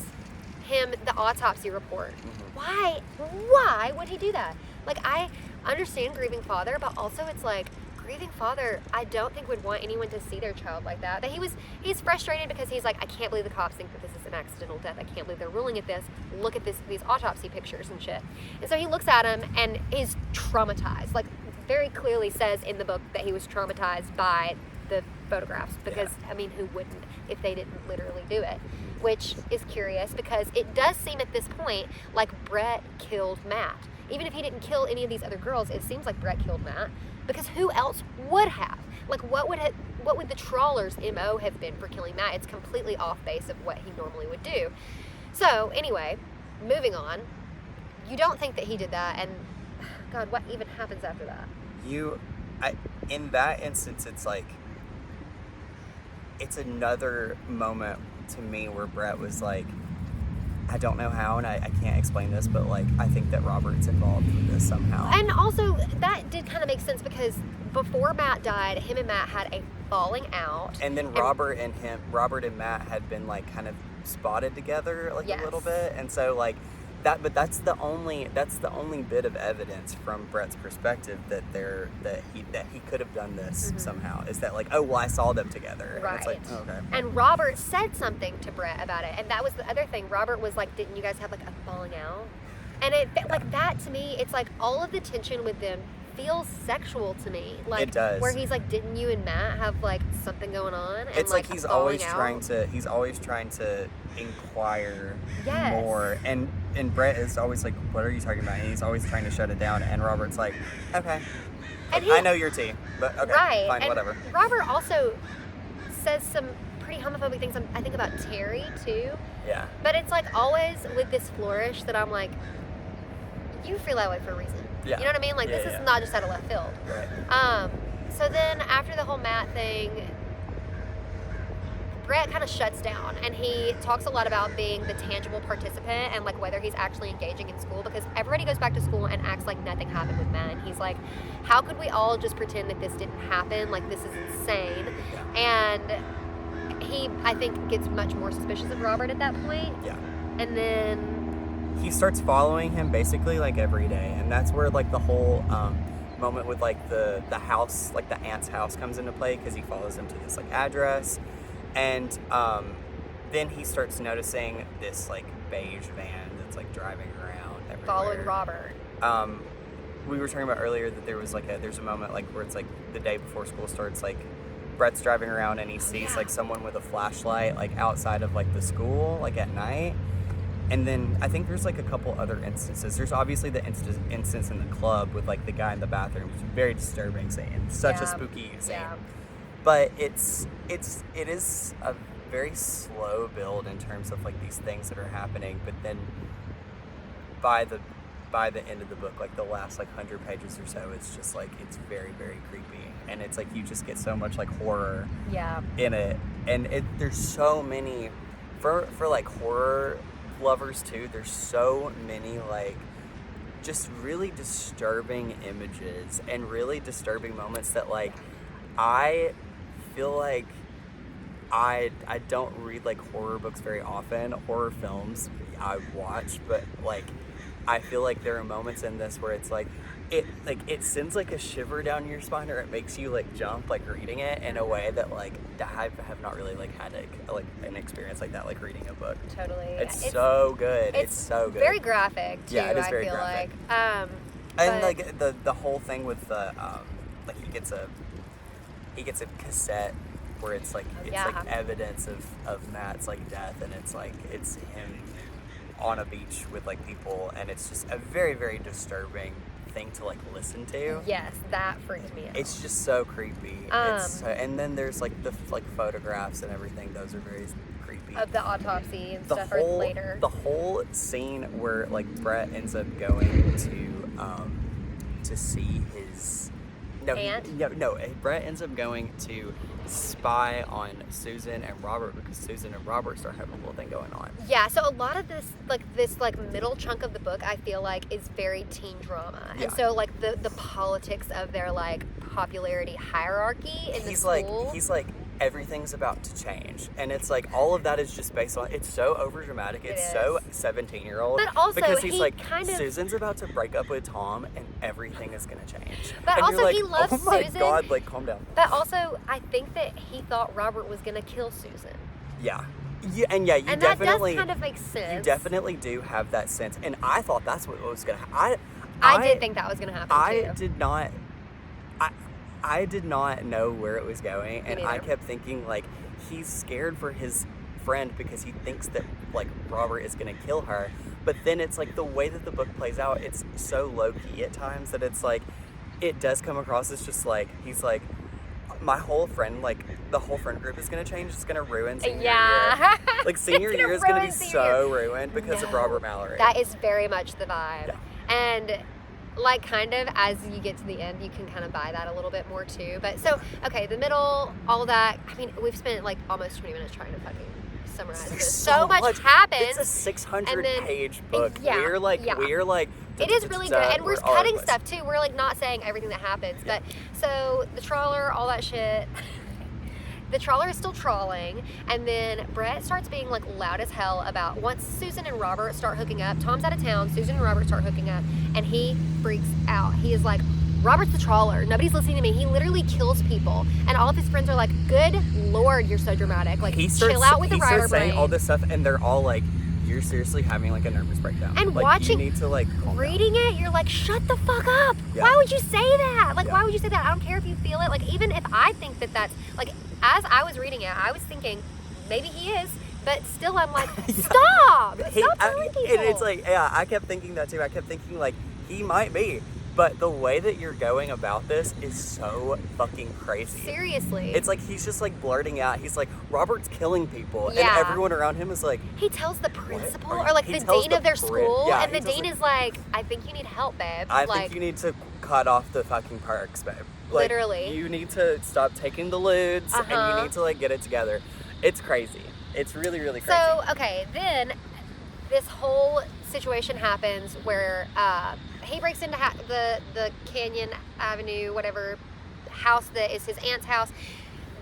him the autopsy report. Why would he do that? Like, I understand grieving father, but also it's like, grieving father, I don't think would want anyone to see their child like that. That he's frustrated because he's like, I can't believe the cops think that this is an accidental death. I can't believe they're ruling at this. Look at these autopsy pictures and shit. And so he looks at him and is traumatized. Like, very clearly says in the book that he was traumatized by the photographs because, I mean, who wouldn't if they didn't literally do it? Which is curious because it does seem at this point like Bret killed Matt. Even if he didn't kill any of these other girls, it seems like Bret killed Matt. Because who else would have? Like, what would the trawler's MO have been for killing Matt? It's completely off base of what he normally would do. So, anyway, moving on. You don't think that he did that, and God, what even happens after that? In that instance, it's like, it's another moment to me where Bret was like, I don't know how, and I can't explain this, but like, I think that Robert's involved with this somehow. And also, that did kind of make sense because before Matt died, him and Matt had a falling out. And then Robert and Matt had been like kind of spotted together like a little bit, and so like that. But that's the only bit of evidence from Bret's perspective that he could have done this somehow. Is that like, oh well, I saw them together. Right. And it's like, oh, okay. And Robert said something to Bret about it, and that was the other thing. Robert was like, "Didn't you guys have like a falling out?" And it like that to me, it's like all of the tension with them feels sexual to me. Like, it does. Where he's like, "Didn't you and Matt have like something going on?" And, it's like he's always out? trying to inquire Yes. more, and Bret is always like, what are you talking about? And he's always trying to shut it down, and Robert's like, okay, And I know your tea, but okay, right. fine, And whatever. Robert also says some pretty homophobic things. I think about Terry too. Yeah. But it's like always with this flourish that I'm like, you feel that way for a reason. Yeah. You know what I mean? Like, this is not just out of left field. Right. So then after the whole Matt thing, Bret kind of shuts down, and he talks a lot about being the tangible participant and like whether he's actually engaging in school, because everybody goes back to school and acts like nothing happened with Matt. And he's like, how could we all just pretend that this didn't happen? Like, this is insane. And he, I think, gets much more suspicious of Robert at that point. Yeah. And then he starts following him basically like every day, and that's where like the whole moment with like the house, like the aunt's house, comes into play, because he follows him to this like address, and then he starts noticing this like beige van that's like driving around everywhere. following Robert. We were talking about earlier that there's a moment like where it's like the day before school starts, like Bret's driving around and he sees like someone with a flashlight like outside of like the school like at night. And then I think there's like a couple other instances. There's obviously the instance in the club with like the guy in the bathroom. It's very disturbing scene. Such a spooky scene. Yeah. But it is a very slow build in terms of like these things that are happening. But then by the end of the book, like the last like 100 pages or so, it's just like, it's very, very creepy. And it's like you just get so much like horror in it. And there's so many for like horror lovers too, there's so many like just really disturbing images and really disturbing moments that like I feel like I don't read like horror books very often. Horror films I watch, but like I feel like there are moments in this where it's like it sends like a shiver down your spine, or it makes you like jump like reading it in a way that like I have not really like had an experience like that, like reading a book. Totally. It's so good. It's so good. Very graphic too. Yeah, it is very I feel graphic. like. And like the whole thing with the like he gets a cassette where it's like like evidence of Matt's like death, and it's him on a beach with like people, and it's just a very, very disturbing thing to like listen to. Yes, that freaked me out. It's just so creepy. And then there's like the like photographs and everything. Those are very creepy. Of the autopsy and stuff later. The whole scene where like Bret ends up going to see his aunt. No. Bret ends up going to spy on Susan and Robert because Susan and Robert start having a little thing going on. Yeah, so a lot of this middle chunk of the book I feel like is very teen drama. Yeah. And so like the politics of their like popularity hierarchy in the school. He's like everything's about to change, and it's like all of that is just based on, it's so overdramatic. It's so 17-year-old. But also because he's he like kind of, Susan's about to break up with Tom and everything is gonna change. But and also you're like, he loves oh my Susan. God, like calm down. But also I think that he thought Robert was gonna kill Susan. Yeah. You definitely, that does kind of make sense. You definitely do have that sense, and I thought that's what was gonna happen. I did think that was gonna happen too. I did not know where it was going, and I neither. kept thinking like he's scared for his friend because he thinks that like Robert is gonna kill her. But then it's like the way that the book plays out, it's so low key at times that it's like it does come across as just like he's like, my whole friend, like the whole friend group is gonna change. It's gonna ruin senior year. Like senior year is gonna be so ruined because of Robert Mallory. That is very much the vibe. Yeah. And like kind of as you get to the end, you can kind of buy that a little bit more too. But so, okay, the middle, all that, I mean, we've spent like almost 20 minutes trying to fucking summarize this. So much happens. It's a 600-page book. Yeah, We're like it is really good, and we're cutting stuff too. We're like not saying everything that happens, but so the trawler, all that shit. The trawler is still trawling, and then Bret starts being like loud as hell about once Susan and Robert start hooking up. Tom's out of town. Susan and Robert start hooking up, and he freaks out. He is like, Robert's the trawler. Nobody's listening to me. He literally kills people, and all of his friends are like, "Good Lord, you're so dramatic. Like, chill out with the writer brain." He starts saying all this stuff, and they're all like, "You're seriously having like a nervous breakdown." And like, watching, you need to like reading it, you're like, "Shut the fuck up! Yeah. Why would you say that? Like, Yeah. why would you say that? I don't care if you feel it. Like, even if I think that that's like." As I was reading it, I was thinking, maybe he is, but still I'm like, stop! Stop telling people! And it's like, yeah, I kept thinking that too. I kept thinking like, he might be. But the way that you're going about this is so fucking crazy. Seriously. It's like he's just like blurting out. He's like, Robert's killing people. Yeah. And everyone around him is like, he tells the principal What? or like He the tells dean the of their school, yeah, and the he tells, dean like, is like, I think you need help, babe. I like, think you need to cut off the fucking perks, babe. Like, Literally. You need to stop taking the lewds and you need to like get it together. It's crazy. It's really, really crazy. So, okay, then this whole situation happens where he breaks into the Canyon Avenue, whatever house that is his aunt's house.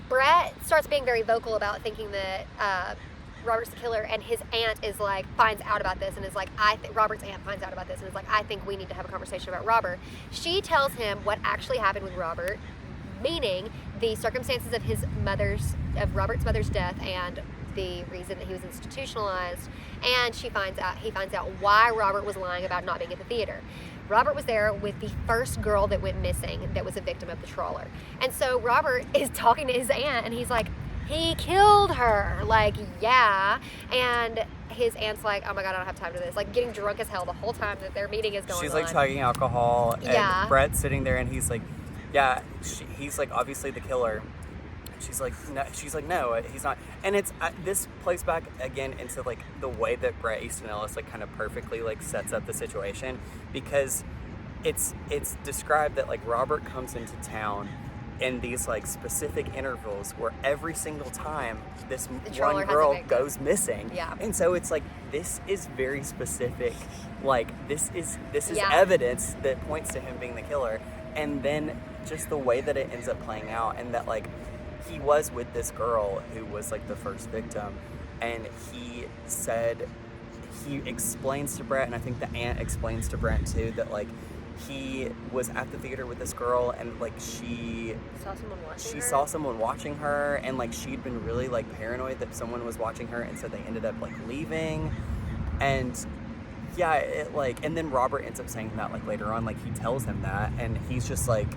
Bret starts being very vocal about thinking that Robert's the killer, and his aunt is like, finds out about this and is like, Robert's aunt finds out about this and is like, I think we need to have a conversation about Robert. She tells him what actually happened with Robert, meaning the circumstances of Robert's mother's death and the reason that he was institutionalized, and he finds out why Robert was lying about not being at the theater. Robert was there with the first girl that went missing that was a victim of the trawler. And so Robert is talking to his aunt and he's like, he killed her. Like, yeah. And his aunt's like, oh my God, I don't have time for this. Like, getting drunk as hell the whole time that their meeting is going on. She's like chugging alcohol, and Yeah. Bret's sitting there, and he's like, yeah, he's like obviously the killer. She's like, no, he's not. And it's this plays back again into like the way that Bret Easton Ellis like kind of perfectly like sets up the situation, because it's described that like Robert comes into town in these like specific intervals where every single time this one girl goes missing. Yeah. And so it's like, this is very specific. Like this is Yeah. evidence that points to him being the killer. And then just the way that it ends up playing out, and that like he was with this girl who was like the first victim, and he explains to Bret, and I think the aunt explains to Bret too, that like he was at the theater with this girl, and like she saw someone watching her, and like she'd been really like paranoid that someone was watching her, and so they ended up like leaving. And yeah, it like, and then Robert ends up saying that like later on, like he tells him that, and he just like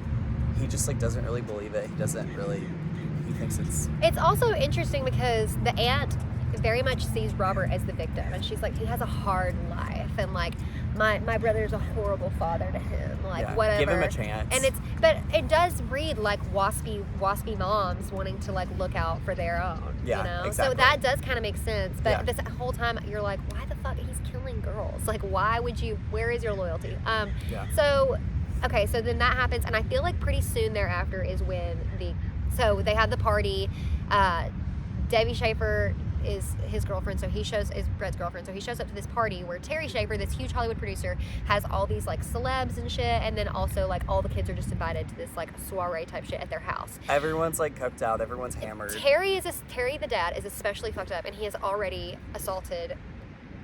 doesn't really believe it. He thinks it's also interesting because the aunt very much sees Robert as the victim, and she's like, he has a hard life, and like my brother's a horrible father to him, like whatever. Give him a chance. And but it does read like waspy moms wanting to like look out for their own. Yeah, you know? exactly. So that does kind of make sense. But this whole time you're like, why the fuck he's killing girls? Like, why would you? Where is your loyalty? So. Okay, so then that happens, and I feel like pretty soon thereafter is when so they have the party. Debbie Schaefer is his girlfriend, so is Bret's girlfriend, so he shows up to this party where Terry Schaefer, this huge Hollywood producer, has all these like celebs and shit, and then also like all the kids are just invited to this like soiree type shit at their house. Everyone's like coked out, everyone's hammered. Terry the dad is especially fucked up, and he has already assaulted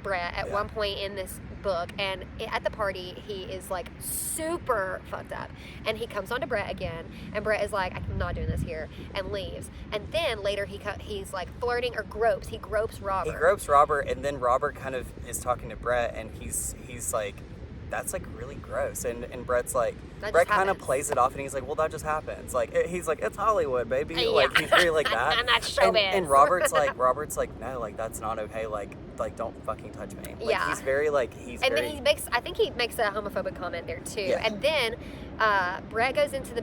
Bret at one point in this book, and at the party he is like super fucked up, and he comes on to Bret again, and Bret is like, I'm not doing this here, and leaves. And then later he's like flirting or gropes Robert, and then Robert kind of is talking to Bret, and he's like, that's like really gross, and Bret's like, Bret kind of plays it off, and he's like, well, that just happens, like he's like, it's Hollywood, baby. Like he's really like that. And that's showbiz. And Robert's like, no, like that's not okay, like don't fucking touch me. Like he's very like then he makes a homophobic comment there too. And then Bret goes into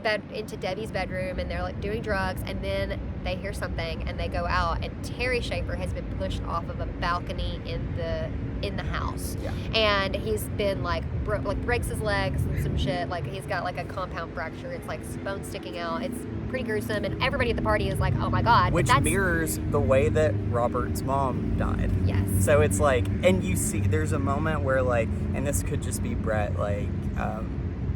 Debbie's bedroom, and they're like doing drugs, and then they hear something and they go out, and Terry Schaefer has been pushed off of a balcony in the house. And he's been like breaks his legs and some shit, like he's got like a compound fracture, it's like bone sticking out, it's pretty gruesome, and everybody at the party is like, oh my god, which mirrors the way that Robert's mom died. Yes. So it's like, and you see there's a moment where like, and this could just be Bret like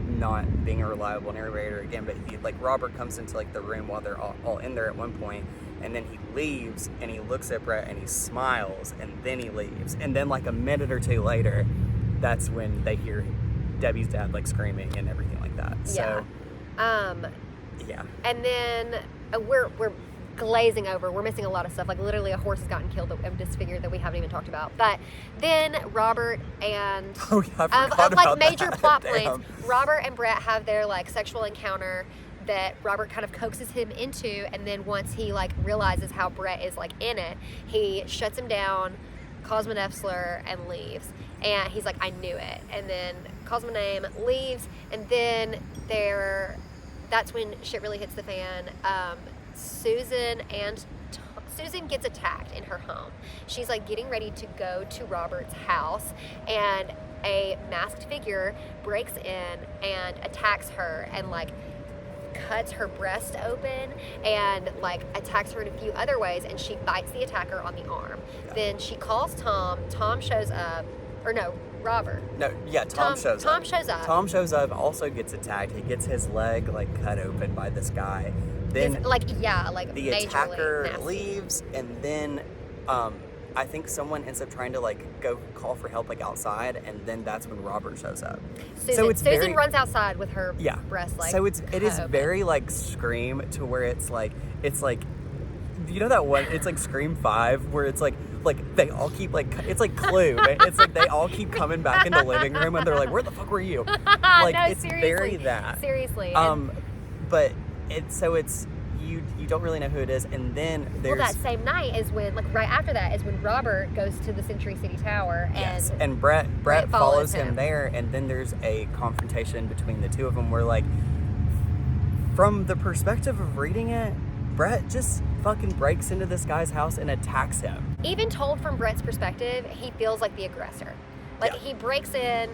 not being a reliable narrator again, but Robert comes into like the room while they're all in there at one point, and then he leaves and he looks at Bret and he smiles, and then he leaves, and then like a minute or two later, that's when they hear Debbie's dad like screaming and everything like that. So and then we're glazing over. We're missing a lot of stuff. Like literally a horse has gotten killed that disfigured that we haven't even talked about. But then Robert and major plot points. Robert and Bret have their like sexual encounter that Robert kind of coaxes him into, and then once he like realizes how Bret is like in it, he shuts him down, calls him an F slur, and leaves. And he's like, I knew it. And then calls him a name, leaves, and then that's when shit really hits the fan. Susan gets attacked in her home. She's like getting ready to go to Robert's house, and a masked figure breaks in and attacks her and like cuts her breast open and like attacks her in a few other ways, and she bites the attacker on the arm. Then she calls Tom. Tom shows up, or no, Robert. No, yeah, Tom shows up. Tom shows up. Tom shows up, also gets attacked. He gets his leg like cut open by this guy. Then the attacker leaves, and then I think someone ends up trying to like go call for help like outside, and then that's when Robert shows up. Susan runs outside with her breast like. So it is very like Scream, to where it's like you know that one, it's like Scream 5 where it's like they all keep like, it's like Clue, right? It's like they all keep coming back in the living room, and they're like, where the fuck were you? Like no, it's seriously. very that. Seriously. But it's you don't really know who it is, and then there's that same night is when, like right after that is when Robert goes to the Century City Tower, and Bret follows him there, and then there's a confrontation between the two of them where like, from the perspective of reading it, Bret just fucking breaks into this guy's house and attacks him. Even told from Bret's perspective, he feels like the aggressor. Like he breaks in,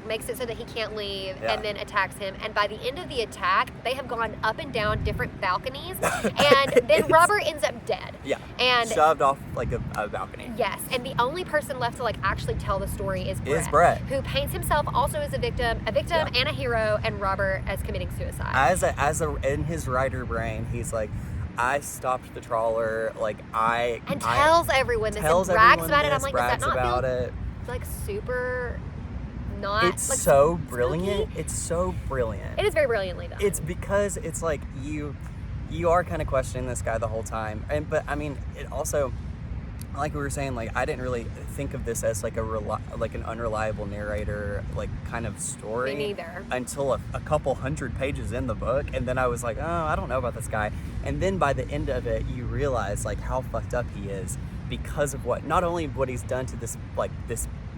makes it so that he can't leave, and then attacks him. And by the end of the attack, they have gone up and down different balconies, and then Robert ends up dead. Yeah. And shoved off like a balcony. Yes, and the only person left to like actually tell the story is Bret, who paints himself also as a victim and a hero, and Robert as committing suicide. In his writer brain, he's like, I stopped the trawler, tells everyone this and brags about it. I'm like, does that not feel like super? It's so brilliant. It's so brilliant. It is very brilliantly done. It's because it's like you are kind of questioning this guy the whole time, but I mean, it also, like we were saying, like I didn't really think of this as like like an unreliable narrator, like kind of story. Me neither. Until a couple hundred pages in the book, and then I was like, oh, I don't know about this guy. And then by the end of it, you realize like how fucked up he is because of not only what he's done to this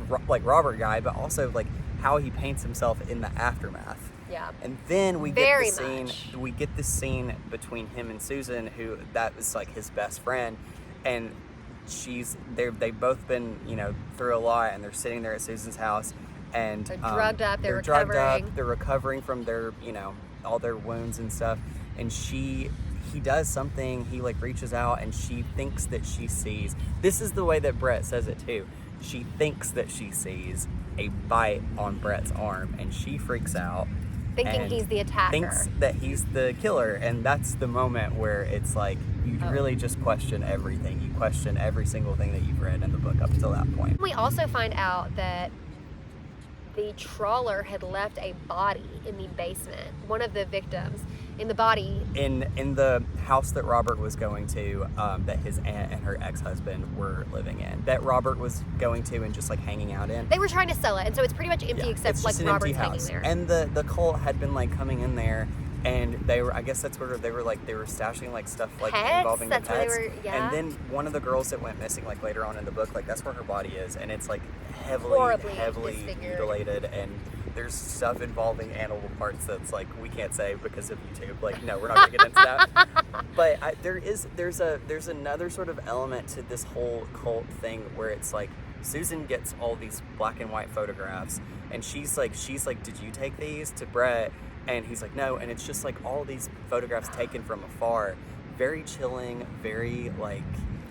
Robert guy, but also like how he paints himself in the aftermath. Yeah. And then we Very get the scene. much. We get this scene between him and Susan, who that was like his best friend, and they've both been, you know, through a lot, and they're sitting there at Susan's house, and They're drugged up. They're drugged recovering. up. They're recovering from their, you know, all their wounds and stuff. And he does something. He like reaches out, and she thinks that she sees. This is the way that Bret says it too. She thinks that she sees a bite on Bret's arm, and she freaks out. Thinking and he's the attacker. Thinks that he's the killer, and that's the moment where it's like you really just question everything. You question every single thing that you've read in the book up until that point. We also find out that the trawler had left a body in the basement. One of the victims in the body. In the house that Robert was going to, that his aunt and her ex-husband were living in, that Robert was going to and just like hanging out in. They were trying to sell it, and so it's pretty much empty except it's like just an Robert's empty hanging house. there. And the cult had been like coming in there, and they were, I guess that's where they were stashing like stuff like Pets? involving That's the where pets. they were, yeah. And then one of the girls that went missing like later on in the book, like that's where her body is, and it's like Horribly heavily disfigured. mutilated, and there's stuff involving animal parts that's like we can't say because of YouTube. Like no, we're not gonna get into that. But there's another sort of element to this whole cult thing where it's like Susan gets all these black and white photographs, and she's like, did you take these to Bret? And he's like, no. And it's just like all these photographs taken from afar, very chilling, very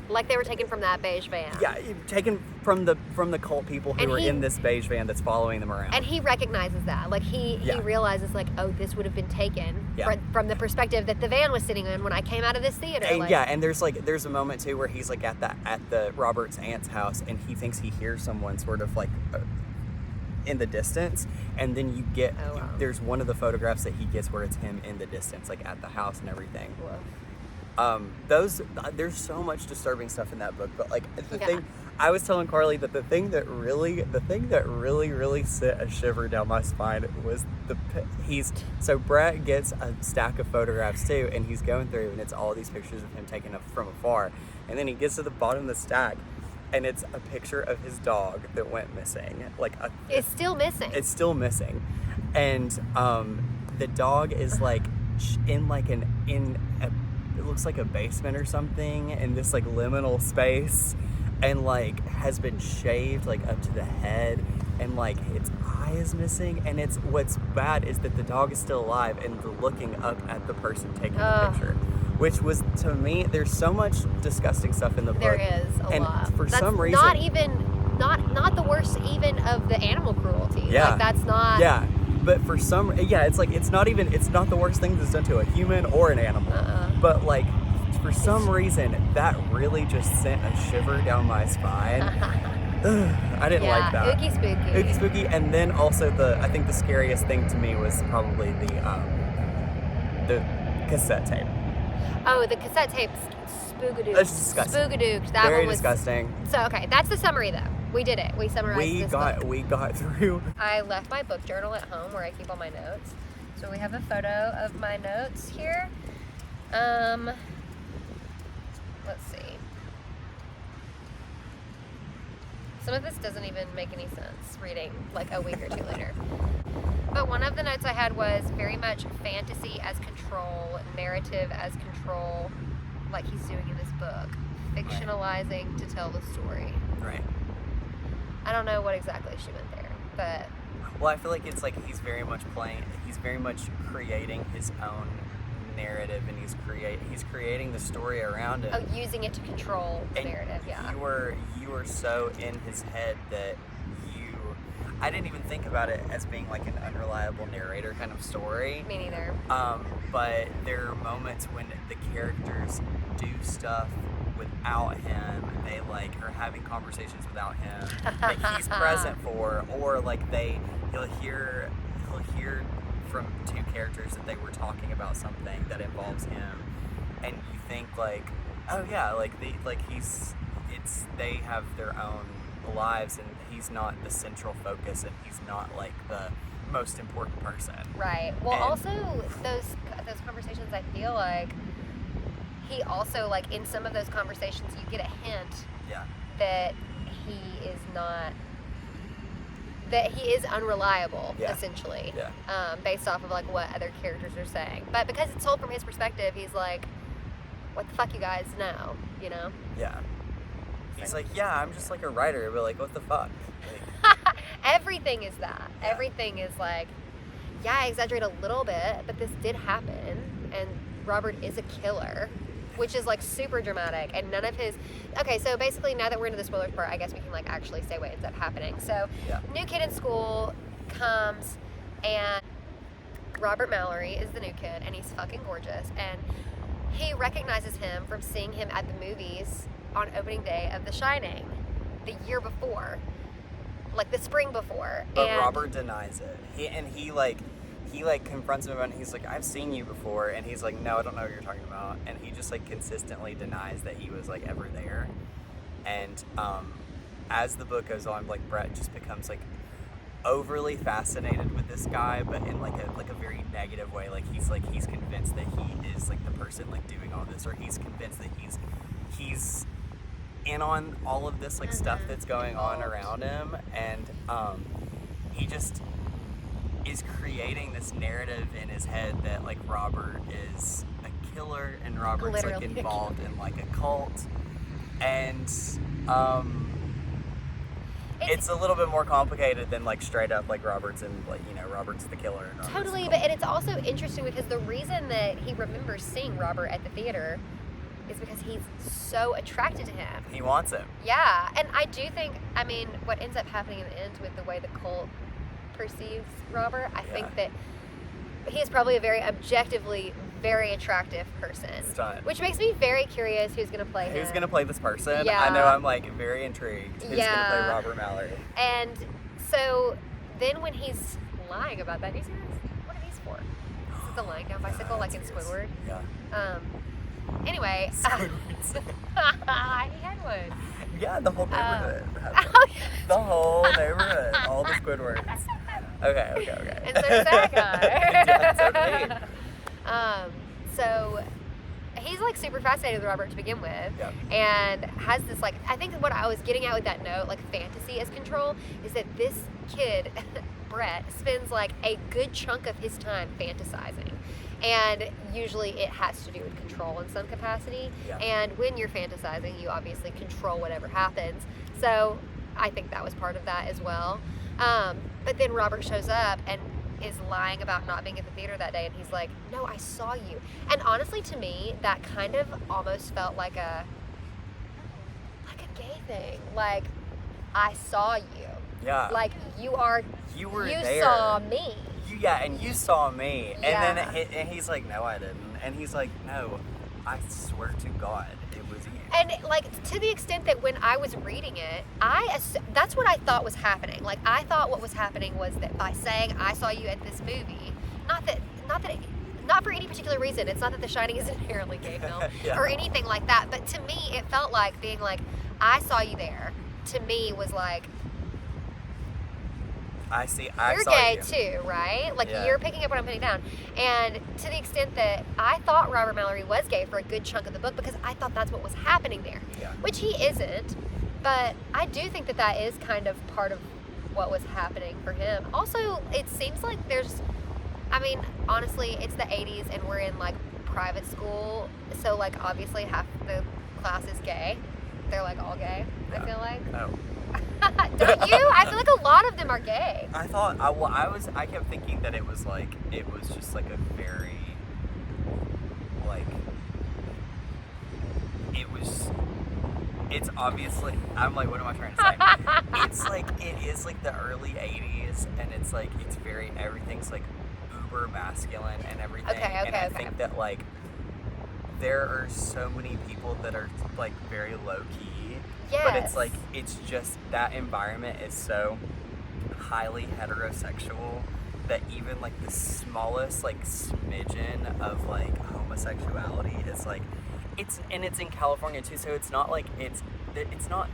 like they were taken from that beige van. yeah, taken from the cult people who are in this beige van that's following them around. And he recognizes that. Like he realizes like, oh, this would have been taken from the perspective that the van was sitting in when I came out of this theater. And and there's a moment too where he's like at the Robert's aunt's house, and he thinks he hears someone sort of like in the distance, and then you get there's one of the photographs that he gets where it's him in the distance, like at the house and everything. Whoa. There's so much disturbing stuff in that book, but like the thing I was telling Carly that the thing that really sent a shiver down my spine was so Bret gets a stack of photographs too, and he's going through, and it's all these pictures of him taken from afar, and then he gets to the bottom of the stack, and it's a picture of his dog that went missing. It's still missing. It's still missing, and the dog is like in it looks like a basement or something in this like liminal space, and like has been shaved like up to the head, and like its eye is missing, and it's what's bad is that the dog is still alive and looking up at the person taking the picture, which was, to me, there's so much disgusting stuff in the book. There is a lot. For that's some reason, not the worst even of the animal cruelty. Yeah. Like that's not. Yeah. But for it's like it's not the worst thing that's done to a human or an animal. But like for some reason that really just sent a shiver down my spine. I didn't like that. Ooky spooky. And then also I think the scariest thing to me was probably the cassette tape. Oh, the cassette tape. Spoogadoo. That's disgusting. Spoogadoo. That Very one was disgusting. So okay, that's the summary though. We did it. We summarized this book. We got through. I left my book journal at home where I keep all my notes. So we have a photo of my notes here. Let's see. Some of this doesn't even make any sense reading like a week or two later. But one of the notes I had was very much fantasy as control, narrative as control, like he's doing in this book. Fictionalizing to tell the story. Right. I don't know what exactly she meant there, but... Well, I feel like it's like he's very much creating his own narrative, and he's creating the story around it. Oh, using it to control the narrative, yeah. You were so in his head that I didn't even think about it as being like an unreliable narrator kind of story. Me neither. But there are moments when the characters do stuff without him. They like are having conversations without him that he's present for, or like he'll hear from two characters that they were talking about something that involves him, and you think like, oh yeah, like he's they have their own lives, and he's not the central focus, and he's not like the most important person. Right. Well, And- also those conversations, I feel like he also, like, in some of those conversations, you get a hint Yeah. that he is not, that he is unreliable, Yeah. essentially, Yeah. based off of like what other characters are saying. But because it's told from his perspective, he's like, what the fuck, you guys know, you know? Yeah. He's like, yeah, I'm just like a writer, but like, what the fuck? Like, Everything is that. Yeah. Everything is like, yeah, I exaggerate a little bit, but this did happen, and Robert is a killer, which is like super dramatic, and none of his. Okay, so basically, now that we're into the spoilers part, I guess we can like actually say what ends up happening. So, Yeah. new kid in school comes, and Robert Mallory is the new kid, and he's fucking gorgeous, and he recognizes him from seeing him at the movies on opening day of The Shining, the year before, like the spring before. But and Robert denies it. He confronts him and he's like, I've seen you before, and he's like, no, I don't know what you're talking about, and he just like consistently denies that he was like ever there. And as the book goes on, like Bret just becomes like overly fascinated with this guy, but in like a very negative way. Like he's convinced that he is like the person like doing all this, or he's convinced that he's in on all of this like stuff that's going on around him, and he just is creating this narrative in his head that like Robert is a killer, and Robert's Literally. like involved in like a cult, and it's a little bit more complicated than like straight up like Robert's the killer. And Robert's Totally, the but cult. and it's also interesting because the reason that he remembers seeing Robert at the theater is because he's so attracted to him. He wants him. Yeah, and I do think, I mean, what ends up happening in the end with the way the cult perceives Robert, I think that he is probably a very objectively very attractive person. Stunned. Which makes me very curious who's going to play him. Who's gonna play this person? Yeah. I know, I'm like very intrigued. Who's gonna play Yeah. Robert Mallory? And so then when he's lying about that, do you see this? What are these for? Is it the lying down bicycle like in Squidward? Yeah. Anyway. Squidward. I had one. Yeah, the whole neighborhood. had one. Oh, yeah. The whole neighborhood. All the Squidwards. Okay. And so does that guy. Yeah, so did he. So he's like super fascinated with Robert to begin with, Yep. and has this like, I think what I was getting at with that note, like fantasy as control, is that this kid, Bret, spends like a good chunk of his time fantasizing. And usually it has to do with control in some capacity. Yeah. And when you're fantasizing, you obviously control whatever happens. So I think that was part of that as well. But then Robert shows up and is lying about not being at the theater that day, and he's like, no, I saw you. And honestly, to me, that kind of almost felt like a gay thing. Like, I saw you. Yeah. Like, you were there. saw me. And you saw me. Yeah. And then and he's like, no, I didn't. And he's like, no, I swear to God, it was you. And like, to the extent that when I was reading it, that's what I thought was happening. Like, I thought what was happening was that by saying I saw you at this movie, not for any particular reason. It's not that The Shining is an inherently gay film Yeah. or anything like that. But to me, it felt like being like, I saw you there. To me, was like, I you're saw gay you. too, right? Like, Yeah. you're picking up what I'm putting down. And to the extent that I thought Robert Mallory was gay for a good chunk of the book, because I thought that's what was happening there, Yeah. which he isn't. But I do think that that is kind of part of what was happening for him. Also, it seems like honestly, it's the 80s and we're in like private school. So like, obviously half the class is gay. They're like all gay, I feel like. Oh. Don't you? I feel like a lot of them are gay. I thought I kept thinking that it was just like a very like it's obviously, I'm like, what am I trying to say? It's like, it is like the early 80s, and it's like, it's very, everything's like uber masculine and everything. And I think that like there are so many people that are like very low key. Yes. But it's like, it's just, that environment is so highly heterosexual that even like the smallest like smidgen of like homosexuality is like, it's in California too, so it's not like it's it's not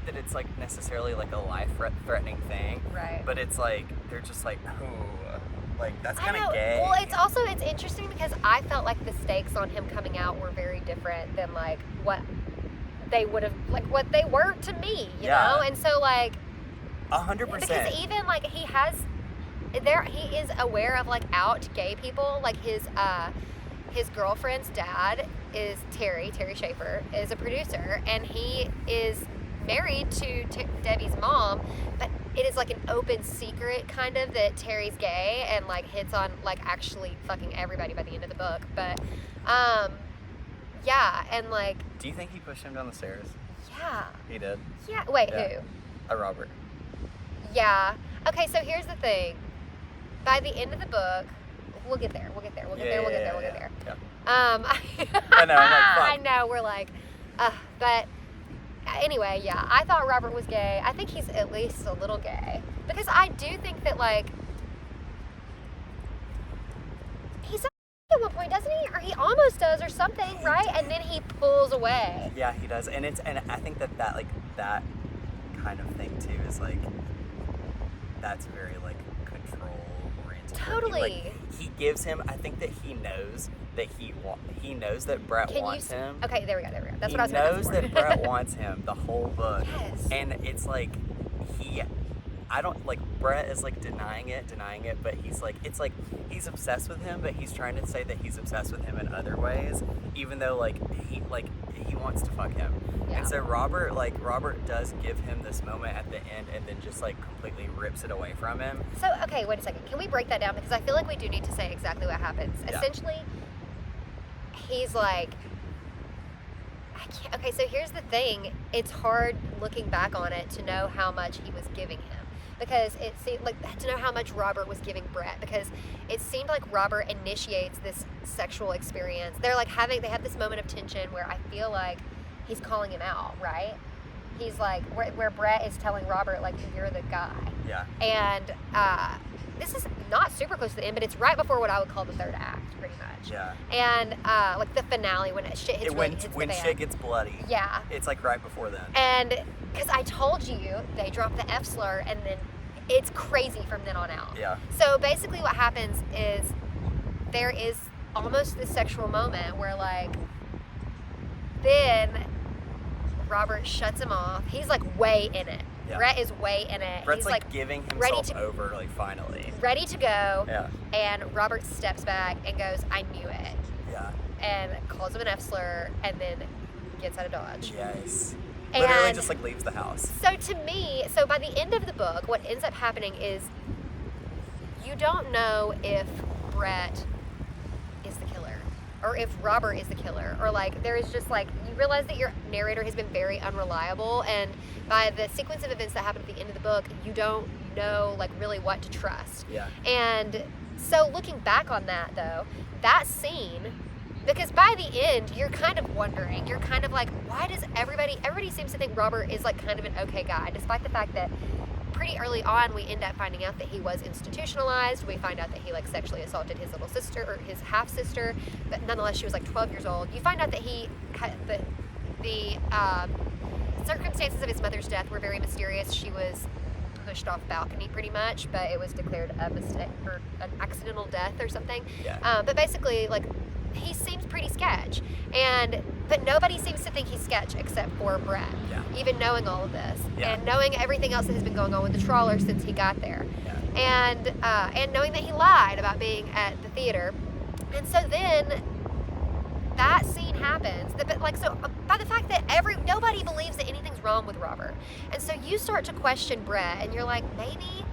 that it's like necessarily like a life-threatening thing, Right. but it's like they're just like, oh, like that's I kind know. of gay. Well, it's interesting because I felt like the stakes on him coming out were very different than like what they would have, like what they were to me, you Yeah. know? And so like 100%. because even like he is aware of like out gay people, like his girlfriend's dad is Terry Schaefer is a producer, and he is married to Debbie's mom, but it is like an open secret kind of that Terry's gay and like hits on like actually fucking everybody by the end of the book. But yeah, and like Do you think he pushed him down the stairs? yeah. He did. Yeah. Wait, Yeah. who? Robert. Yeah. Okay, so here's the thing. By the end of the book, we'll get there. We'll get there. Yeah. I know, I'm like, fuck. I know, we're like, but anyway, yeah, I thought Robert was gay. I think he's at least a little gay. Because I do think that, like, he's at one point, doesn't he? Or he almost does or something, right? And then he pulls away. Yeah, he does, and I think that like that kind of thing too is like that's very like control oriented. Totally. Like, he gives him. I think that he knows that he knows that Bret wants him. Okay, there we go. That's He what I was knows going to that Bret wants him the whole book. Yes. And it's like I don't like Bret is like denying it, but he's like it's like he's obsessed with him, but he's trying to say that he's obsessed with him in other ways, even though like he wants to fuck him. Yeah. And so Robert does give him this moment at the end and then just like completely rips it away from him. So, okay, wait a second. Can we break that down? Because I feel like we do need to say exactly what happens. Yeah. Essentially, he's like, okay, so here's the thing. It's hard looking back on it to know how much he was giving him. Because it seemed like, to know how much Robert was giving Bret. Because it seemed like Robert initiates this sexual experience. They have this moment of tension where I feel like he's calling him out, right? He's like, where Bret is telling Robert, like, you're the guy. Yeah. And this is not super close to the end, but it's right before what I would call the third act, pretty much. Yeah. And like the finale when shit hits when the when fan. shit gets bloody. Yeah. It's like right before then. And because I told you they drop the F slur and then it's crazy from then on out. Yeah. So basically what happens is there is almost this sexual moment where like then Robert shuts him off. He's like way in it. Yeah. Bret is way in it. Bret's He's like giving himself over like finally. ready to go. Yeah. And Robert steps back and goes, I knew it. Yeah. And calls him an F slur and then gets out of Dodge. Yes. And Literally just like leaves the house. so to me, so by the end of the book, what ends up happening is you don't know if Bret is the killer or if Robert is the killer, or like there is just like you realize that your narrator has been very unreliable, and by the sequence of events that happen at the end of the book, you don't know like really what to trust. Yeah. And so looking back on that though, that scene, because by the end you're kind of wondering, you're kind of like, why does everybody seems to think Robert is like kind of an okay guy, despite the fact that pretty early on we end up finding out that he was institutionalized. We find out that he like sexually assaulted his little sister or his half sister, but nonetheless she was like 12 years old. You find out that the circumstances of his mother's death were very mysterious. She was pushed off balcony pretty much, but it was declared a mistake or an accidental death or something. Yeah. But basically like he seems pretty sketch, but nobody seems to think he's sketch except for Bret. Yeah. Even knowing all of this, Yeah. and knowing everything else that has been going on with the trawler since he got there, Yeah. and knowing that he lied about being at the theater, and so then that scene happens. But like so, by the fact that nobody believes that anything's wrong with Robert, and so you start to question Bret, and you're like, maybe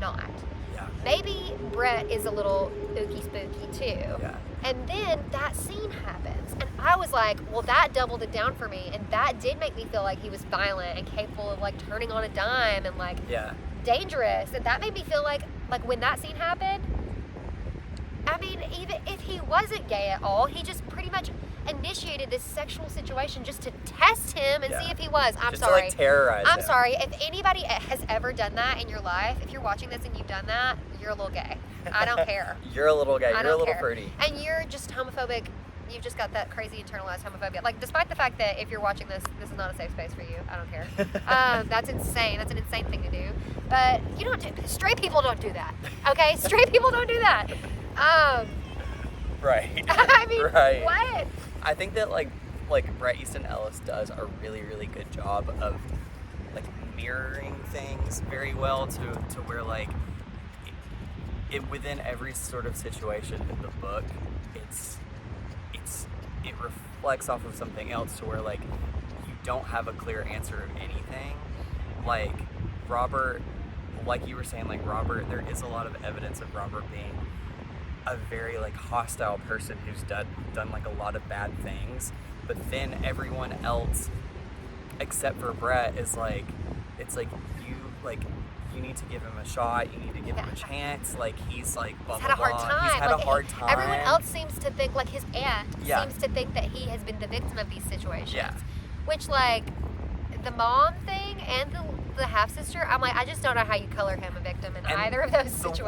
not. Yeah. Maybe Bret is a little ooky spooky too. Yeah. And then that scene happens, and I was like, well, that doubled it down for me, and that did make me feel like he was violent and capable of like turning on a dime and like Yeah. dangerous, and that made me feel like when that scene happened, I mean, even if he wasn't gay at all, he just pretty much initiated this sexual situation just to test him and Yeah. see if he was. I'm Just sorry. to like terrorize I'm him. sorry. If anybody has ever done that in your life, if you're watching this and you've done that, you're a little gay. I don't care. You're a little gay. I You're a don't little care. fruity. And you're just homophobic you've just got that crazy internalized homophobia. Like, despite the fact that if you're watching this, this is not a safe space for you. I don't care. That's insane. That's an insane thing to do. But you don't do, straight people don't do that. Okay? Straight people don't do that. Right. I mean, right. what? I think that like Bret Easton Ellis does a really, really good job of like mirroring things very well to where like it within every sort of situation in the book, it reflects off of something else to where like you don't have a clear answer of anything. Like Robert, like you were saying, like Robert, there is a lot of evidence of Robert being a very like hostile person who's done like a lot of bad things, but then everyone else except for Bret is like, it's like you need to give him a shot, you need to give him a chance, like he's like blah, He's had a blah, hard blah. time. He's had like, a hard time. Everyone else seems to think, like his aunt Yeah. seems to think that he has been the victim of these situations. Yeah. Which, like, the mom thing and the half sister, I'm like, I just don't know how you color him a victim in And either of those situations.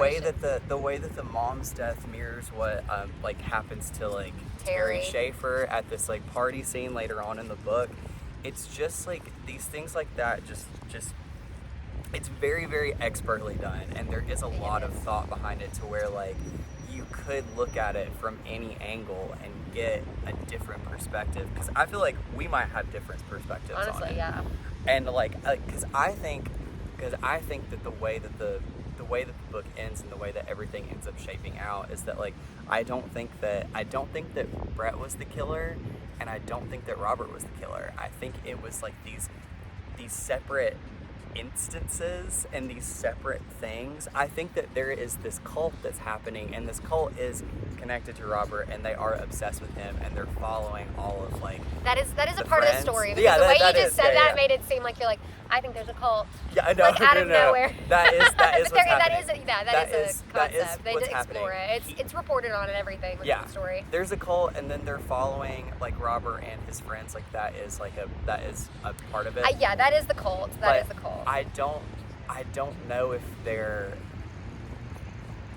the way that the mom's death mirrors what like happens to like Terry. Terry Schaefer at this like party scene later on in the book, it's just like these things like that just it's very, very expertly done, and there is a lot of thought behind it to where like you could look at it from any angle and get a different perspective, because I feel like we might have different perspectives Honestly, on it. yeah. And like because I think that the way that the book ends and the way that everything ends up shaping out is that like I don't think that Bret was the killer, and I don't think that Robert was the killer. I think it was like these separate instances and these separate things. I think that there is this cult that's happening, and this cult is connected to Robert, and they are obsessed with him, and they're following all of like That is a the part of the friends. story. Because Yeah, the way that you just is, said yeah, that yeah. made it seem like you're like, I think there's a cult. Yeah, I know. Like out of no. nowhere. That is But what's that happening. is a concept. that is They what's did explore happening. it. It's reported on and everything within the story. There's a cult, and then they're following like Robert and his friends. Like that is a part of it. Yeah, that is the cult. That is the cult. I don't know if they're.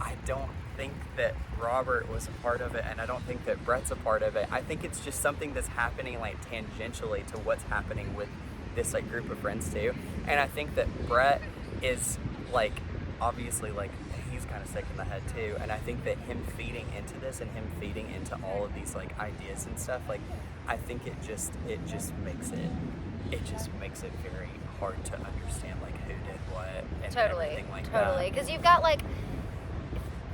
I don't think that Robert was a part of it, and I don't think that Bret's a part of it. I think it's just something that's happening like tangentially to what's happening with this like group of friends too. And I think that Bret is like obviously like he's kind of sick in the head too. And I think that him feeding into this and him feeding into all of these like ideas and stuff, like I think it just makes it very hard to understand like who did what and everything like that. Totally. Because you've got like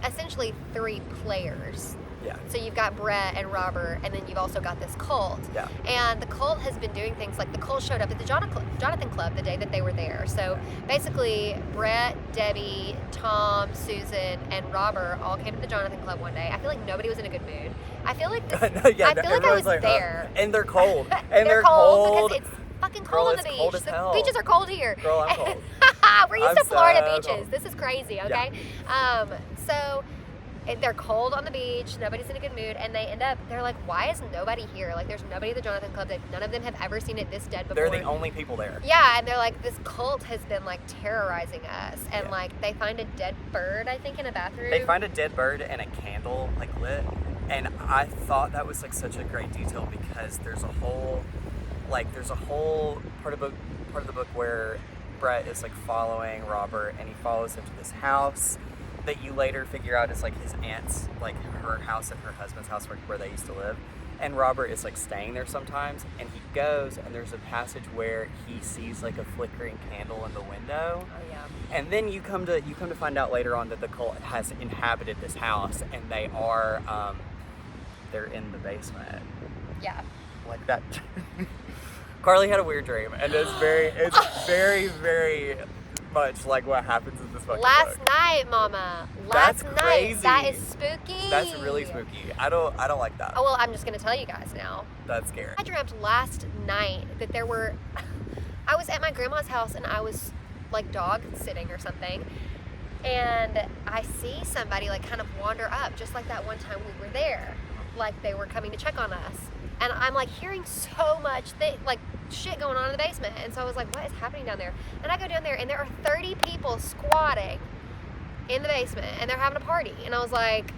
essentially 3 players. Yeah. So you've got Bret and Robert, and then you've also got this cult. Yeah. And the cult has been doing things like the cult showed up at the Jonathan Club the day that they were there. So basically, Bret, Debbie, Tom, Susan, and Robert all came to the Jonathan Club one day. I feel like nobody was in a good mood. I feel like I feel like I was there. And they're cold. And they're cold because it's fucking Girl, cold on it's the cold beach. as The hell. beaches are cold here. Girl, I'm cold. We're used I'm to Florida so beaches. cold. This is crazy, okay? Yeah. So they're cold on the beach, nobody's in a good mood, and they're like, why is nobody here? Like, there's nobody at the Jonathan Club. None of them have ever seen it this dead before. They're the only people there. Yeah, and they're like, this cult has been like terrorizing us. And like, they find a dead bird, I think, in a bathroom. They find a dead bird and a candle like lit, and I thought that was like such a great detail, because there's a whole part of the book where Bret is like following Robert, and he follows him to this house that you later figure out is like his aunt's, like her house and her husband's house where they used to live. And Robert is like staying there sometimes, and he goes, and there's a passage where he sees like a flickering candle in the window. Oh yeah. And then you come to find out later on that the cult has inhabited this house, and they are they're in the basement. Yeah. Like that. Carly had a weird dream, and it's very, very much like what happens in this fucking Last book. night, Mama. Last That's night. crazy. That is spooky. That's really spooky. I don't like that. Oh, well, I'm just going to tell you guys now. That's scary. I dreamt last night that I was at my grandma's house, and I was like dog sitting or something, and I see somebody like kind of wander up, just like that one time we were there, like they were coming to check on us. And I'm like hearing so much like shit going on in the basement. And so I was like, what is happening down there? And I go down there, and there are 30 people squatting in the basement, and they're having a party. And I was like,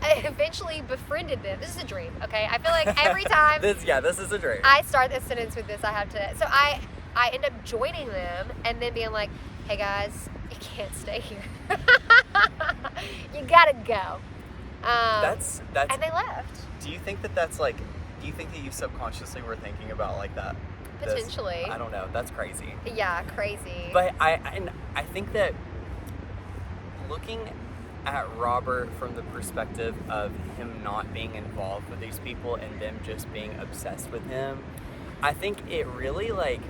I eventually befriended them. This is a dream, okay? I feel like every time this is a dream. I start this sentence with this, I have to. So I end up joining them and then being like, hey guys, you can't stay here. You gotta go. That's. And they left. Do you think that that's like? Do you think that you subconsciously were thinking about like that? Potentially. I don't know. That's crazy. Yeah, crazy. But I think that looking at Robert from the perspective of him not being involved with these people and them just being obsessed with him, I think it really like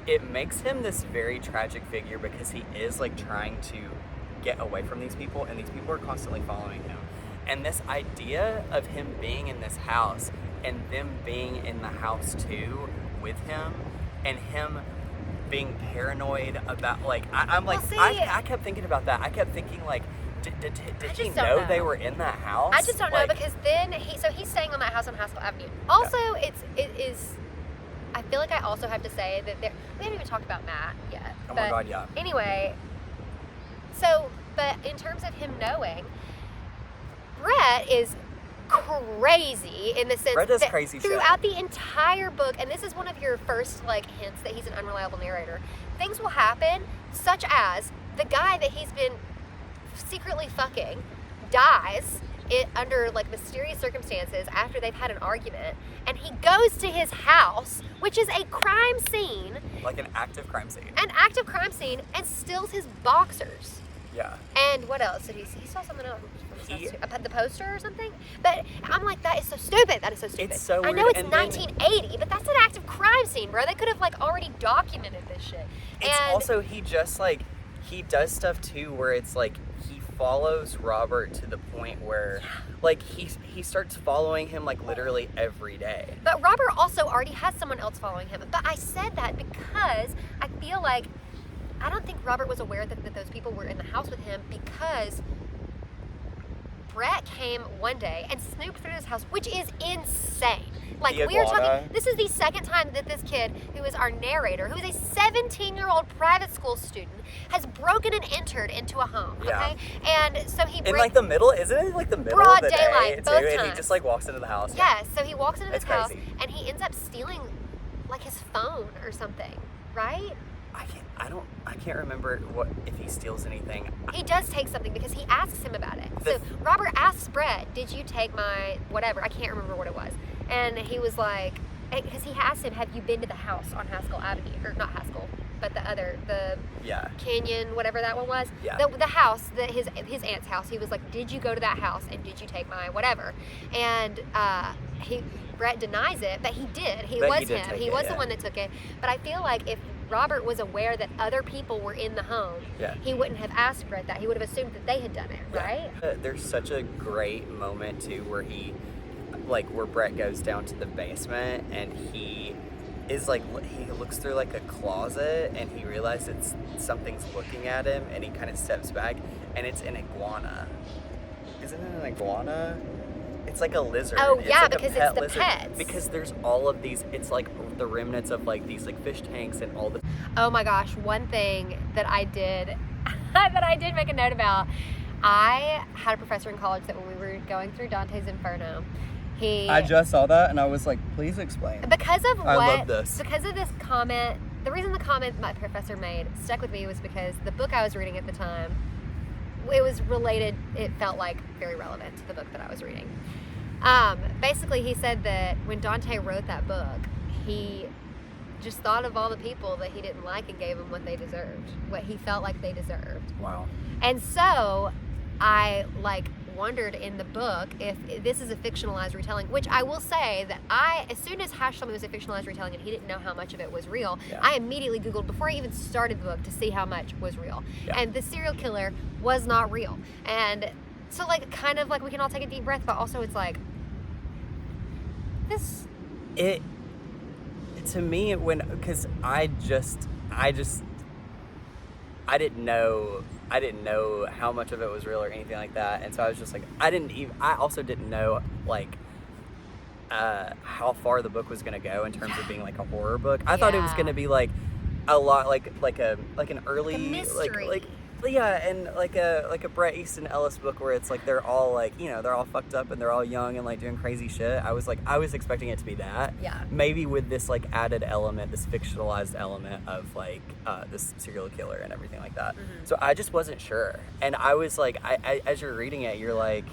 it makes him this very tragic figure because he is like trying to get away from these people and these people are constantly following him. And this idea of him being in this house and them being in the house too with him and him being paranoid about like I'm like I kept thinking about that. I kept thinking like did he know they were in that house? I just don't know because then he's staying on that house on Haskell Avenue. Also, it is. I feel like I also have to say that we haven't even talked about Matt yet. Oh my God, yeah. Anyway, but in terms of him knowing, Bret is crazy in the sense Bret does that crazy shit. throughout the entire book, and this is one of your first like hints that he's an unreliable narrator, things will happen such as the guy that he's been secretly fucking dies under like mysterious circumstances after they've had an argument, and he goes to his house, which is a crime scene, like an active crime scene, and steals his boxers. Yeah. And what else did he saw something else from his house too. The poster or something. But I'm like, that is so stupid. It's so weird. I know it's 1980, but that's an active crime scene, bro. They could have like already documented this shit. It's also he just like he does stuff too where it's like he follows Robert to the point where like he starts following him like literally every day. But Robert also already has someone else following him. But I said that because I feel like I don't think Robert was aware that those people were in the house with him because Bret came one day and snooped through his house, which is insane. Like, we are talking, this is the second time that this kid, who is our narrator, who is a 17-year-old private school student, has broken and entered into a home, okay? And so he... In, like, the middle, isn't it, like, the middle broad of the daylight, day, both too? times. And he just, like, walks into the house. Yeah, so he walks into this house, crazy. and he ends up stealing, like, his phone or something, right? I can't remember if he steals anything. He does take something because he asks him about it. So Robert asks Bret, did you take my whatever? I can't remember what it was. And he was like, because he asked him, have you been to the house on Haskell Avenue? Or not Haskell, but the Canyon, whatever that one was. Yeah. The house, his aunt's house. He was like, did you go to that house and did you take my whatever? And Bret denies it, but he did. He was the one that took it. But I feel like if Robert was aware that other people were in the home, he wouldn't have asked Bret that. He would have assumed that they had done it, right? There's such a great moment too where where Bret goes down to the basement and he is like, he looks through like a closet and he realizes something's looking at him and he kind of steps back and it's an iguana. Isn't it an iguana? It's like a lizard. Oh, it's yeah, like because it's the pets. Because there's all of these, it's like the remnants of like these like fish tanks and all the... Oh my gosh, one thing that I did, that I did make a note about, I had a professor in college that when we were going through Dante's Inferno, I just saw that and I was like, please explain. Because of I love this. Because of this comment, the reason the comment my professor made stuck with me was because the book I was reading at the time, it was related, it felt like very relevant to the book that I was reading. Basically, he said that when Dante wrote that book, he just thought of all the people that he didn't like and gave them what they deserved, what he felt like they deserved. Wow. And so I wondered in the book if this is a fictionalized retelling, which I will say that as soon as Hash told me it was a fictionalized retelling and he didn't know how much of it was real, I immediately Googled before I even started the book to see how much was real. And the serial killer was not real. And so kind of we can all take a deep breath, but also it's like, to me, because I didn't know how much of it was real or anything like that, and so I was just like, I also didn't know how far the book was gonna go in terms of being like a horror book. I thought it was gonna be like a lot like an early mystery. Yeah, and like a Bret Easton Ellis book where it's like they're all like, you know, they're all fucked up and they're all young and like doing crazy shit. I was expecting it to be that. Yeah. Maybe with this like added element, this fictionalized element of like this serial killer and everything like that. Mm-hmm. So I just wasn't sure. And I was like, I as you're reading it, you're like,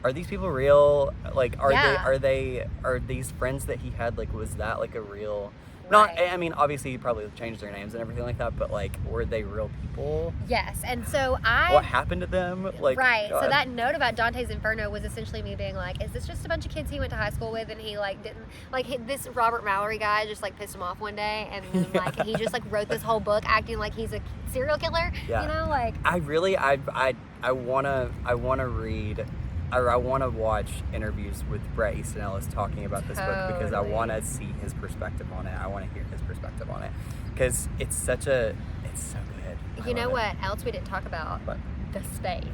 are these people real? Like, are these friends that he had, like, was that like a real? Not, Right. I mean, obviously he probably changed their names and everything like that, but like, were they real people? Yes, and so What happened to them? Like, right. God. So that note about Dante's Inferno was essentially me being like, is this just a bunch of kids he went to high school with and he like didn't like this Robert Mallory guy just like pissed him off one day and then like he just like wrote this whole book acting like he's a serial killer. Yeah. You know, like I wanna read. Or I want to watch interviews with Bret Easton Ellis talking about this book because I Totally. want to see his perspective on it. I want to hear his perspective on it because it's so good. I you know love what else we didn't talk about? What? The space.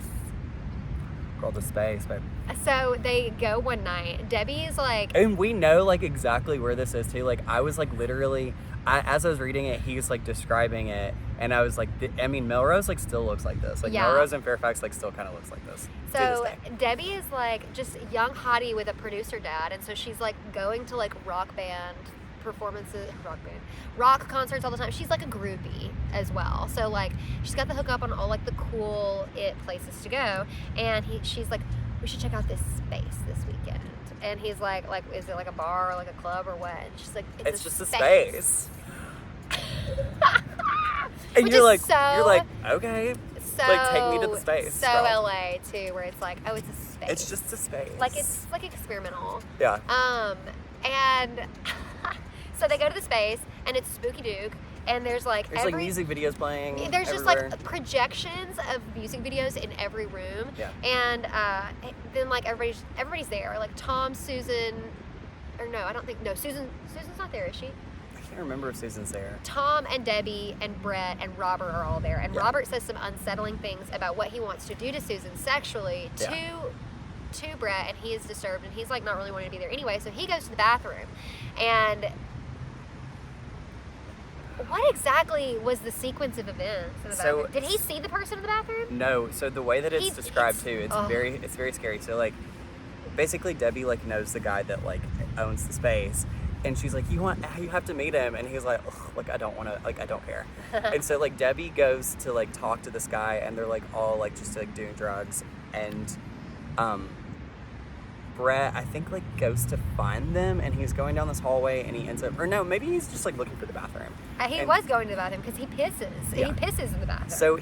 Call the space, babe. So they go one night. Debbie's like, And we know like exactly where this is too. Like I was like literally, as I was reading it, he was like describing it, and I was like, I mean, Melrose like still looks like this. Like Yeah. Melrose and Fairfax like still kind of looks like this. to this so day. Debbie is like just young hottie with a producer dad, and so she's like going to like rock concerts all the time. She's like a groupie as well. So like she's got the hookup on all like the cool places to go, and she's like, we should check out this space this weekend. And he's like, is it like a bar or like a club or what? And she's like, It's just a space. And Which you're is like, okay. So Like, take me to the space, So bro. LA too, where it's like, oh, it's a space. It's just a space. like it's like experimental. Yeah. And so they go to the space, and it's spooky Duke, and there's like There's like music videos playing. There's just everywhere. like projections of music videos in every room. Yeah. And then like everybody's there. Like Tom, Susan, or no, I don't think Susan's not there, is she? I can't remember if Susan's there. Tom and Debbie and Bret and Robert are all there. And Yeah. Robert says some unsettling things about what he wants to do to Susan sexually Yeah. to Bret, and he is disturbed, and he's like not really wanting to be there anyway. So he goes to the bathroom, and what exactly was the sequence of events in the So- bathroom? Did he see the person in the bathroom? No, so the way that it's He's- described it's- too, it's oh. very scary. So like, basically Debbie like knows the guy that like owns the space, and she's like, you have to meet him, and he's like, ugh, like I don't want to, like I don't care. And so like Debbie goes to like talk to this guy, and they're like all like just like doing drugs, and Bret I think like goes to find them, and he's going down this hallway, and he ends up, or no, maybe he's just like looking for the bathroom. He And- was going to the bathroom because he pisses. Yeah. He pisses in the bathroom. So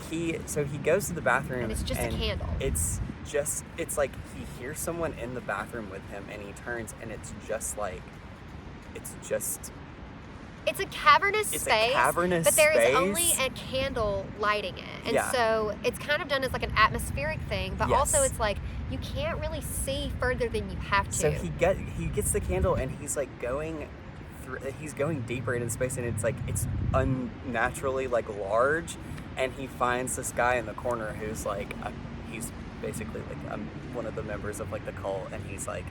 he goes to the bathroom, And it's just a candle. It's like he hears someone in the bathroom with him, and he turns, and it's a cavernous space. But there is only a candle lighting it. And Yeah. so it's kind of done as like an atmospheric thing, but Yes. also it's like you can't really see further than you have to. So he gets the candle, and he's like going through. He's going deeper into space, and it's like it's unnaturally like large, and he finds this guy in the corner who's like he's basically like one of the members of like the cult, and he's like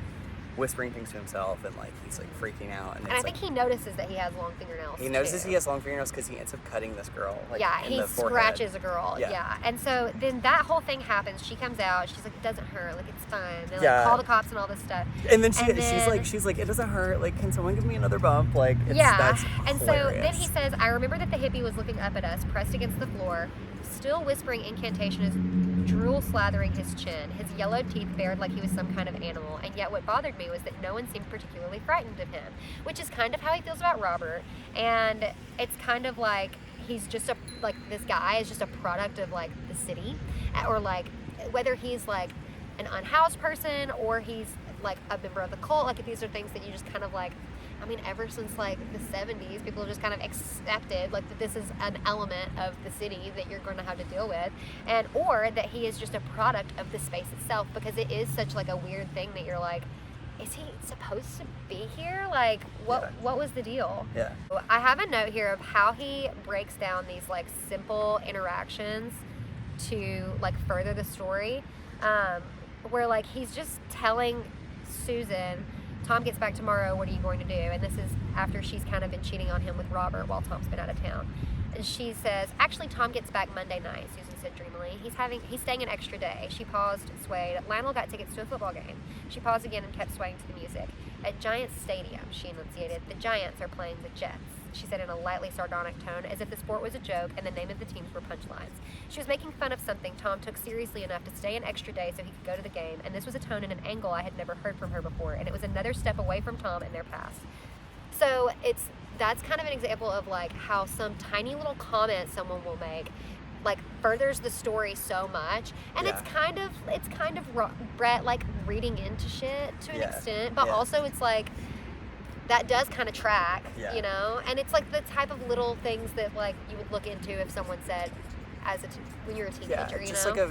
whispering things to himself, and like he's like freaking out, and And I it's think like he notices that he has long fingernails. he notices too. he has long fingernails because he ends up cutting this girl. Like, Yeah, in he the forehead. scratches a girl. Yeah. Yeah. And so then that whole thing happens. She comes out. She's like, it doesn't hurt. Like, it's fine. They like Yeah. call the cops and all this stuff. And then And then- she's like, it doesn't hurt. Like, can someone give me another bump? Like, that's And so hilarious. then he says, I remember that the hippie was looking up at us, pressed against the floor, still whispering incantations, drool slathering his chin. His yellow teeth bared like he was some kind of animal. And yet what bothered me was that no one seemed particularly frightened of him, which is kind of how he feels about Robert. And it's kind of like he's just this guy is just a product of like the city, or like whether he's like an unhoused person or he's like a member of the cult. Like, these are things that you just kind of like, I mean, ever since like the 70s, people just kind of accepted like that this is an element of the city that you're going to have to deal with, and or that he is just a product of the space itself, because it is such like a weird thing that you're like, is he supposed to be here? Like, what was the deal? Yeah. I have a note here of how he breaks down these like simple interactions to like further the story, where like he's just telling Susan, Tom gets back tomorrow, what are you going to do? And this is after she's kind of been cheating on him with Robert while Tom's been out of town. And she says, actually, Tom gets back Monday night, Susan said dreamily. He's staying an extra day. She paused, swayed. Lionel got tickets to a football game. She paused again and kept swaying to the music. At Giants Stadium, she enunciated, the Giants are playing the Jets. She said in a lightly sardonic tone, as if the sport was a joke and the name of the teams were punchlines. She was making fun of something Tom took seriously enough to stay an extra day so he could go to the game, and this was a tone and an angle I had never heard from her before, and it was another step away from Tom and their past. So that's kind of an example of like how some tiny little comment someone will make like furthers the story so much, and Yeah. it's kind of Bret like reading into shit to an extent, but also it's like that does kind of track, you know, and it's like the type of little things that like you would look into if someone said when you're a teenager,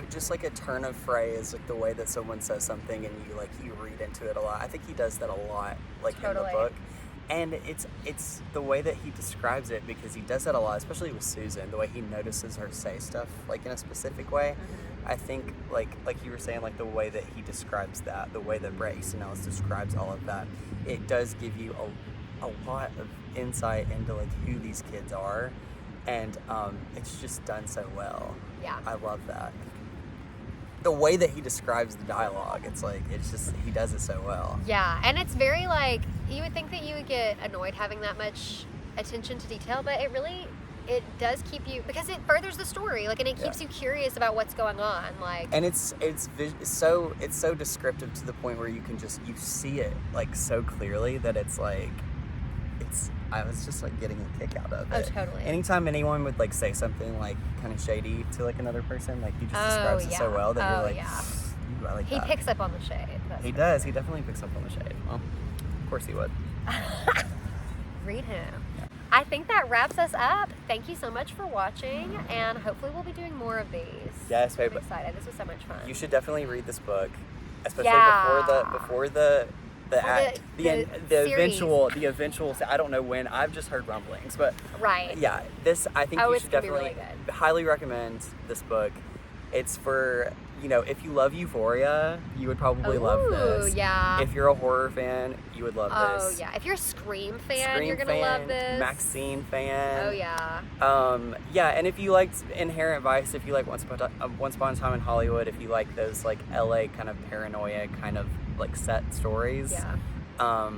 just like a turn of phrase, like the way that someone says something and you read into it a lot. I think he does that a lot, like in the book. And it's the way that he describes it, because he does that a lot, especially with Susan, the way he notices her say stuff like in a specific way. I think like you were saying, like the way that he describes that, the way that Bret Easton Ellis describes all of that, it does give you a lot of insight into like who these kids are, and it's just done so well. Yeah, I love that. The way that he describes the dialogue, it's just he does it so well. Yeah, and it's very like, you would think that you would get annoyed having that much attention to detail, but it does keep you, because it furthers the story, like, and it keeps you curious about what's going on, like. And it's so descriptive to the point where you see it like so clearly that it's like, I was just like getting a kick out of it. Oh, totally. Anytime anyone would like say something like kind of shady to like another person, like he just describes it so well that you're like, ooh, I like he that. picks up on the shade. He does. He definitely picks up on the shade. Well, of course he would. Read him. I think that wraps us up. Thank you so much for watching, and hopefully we'll be doing more of these. Yes, babe. I'm excited. This was so much fun. You should definitely read this book, especially before the eventual. I don't know when. I've just heard rumblings, but yeah, this I think you should definitely highly recommend this book. It's for, if you love Euphoria, you would probably love this. Yeah. If you're a horror fan, you would love this. Oh yeah. If you're a Scream fan, you're gonna love this. Maxine fan. Oh yeah. Yeah, and if you liked Inherent Vice, if you like Once Upon a Time in Hollywood, if you like those like LA kind of paranoia kind of like set stories, I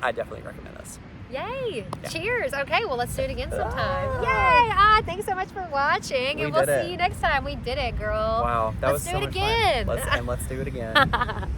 definitely recommend this. Yay! Yeah. Cheers! Okay, well, let's do it again sometime. Yay! Thanks so much for watching, and we'll see you next time. We did it, girl. Wow, that was so much fun. Let's do it again. Let's do it again.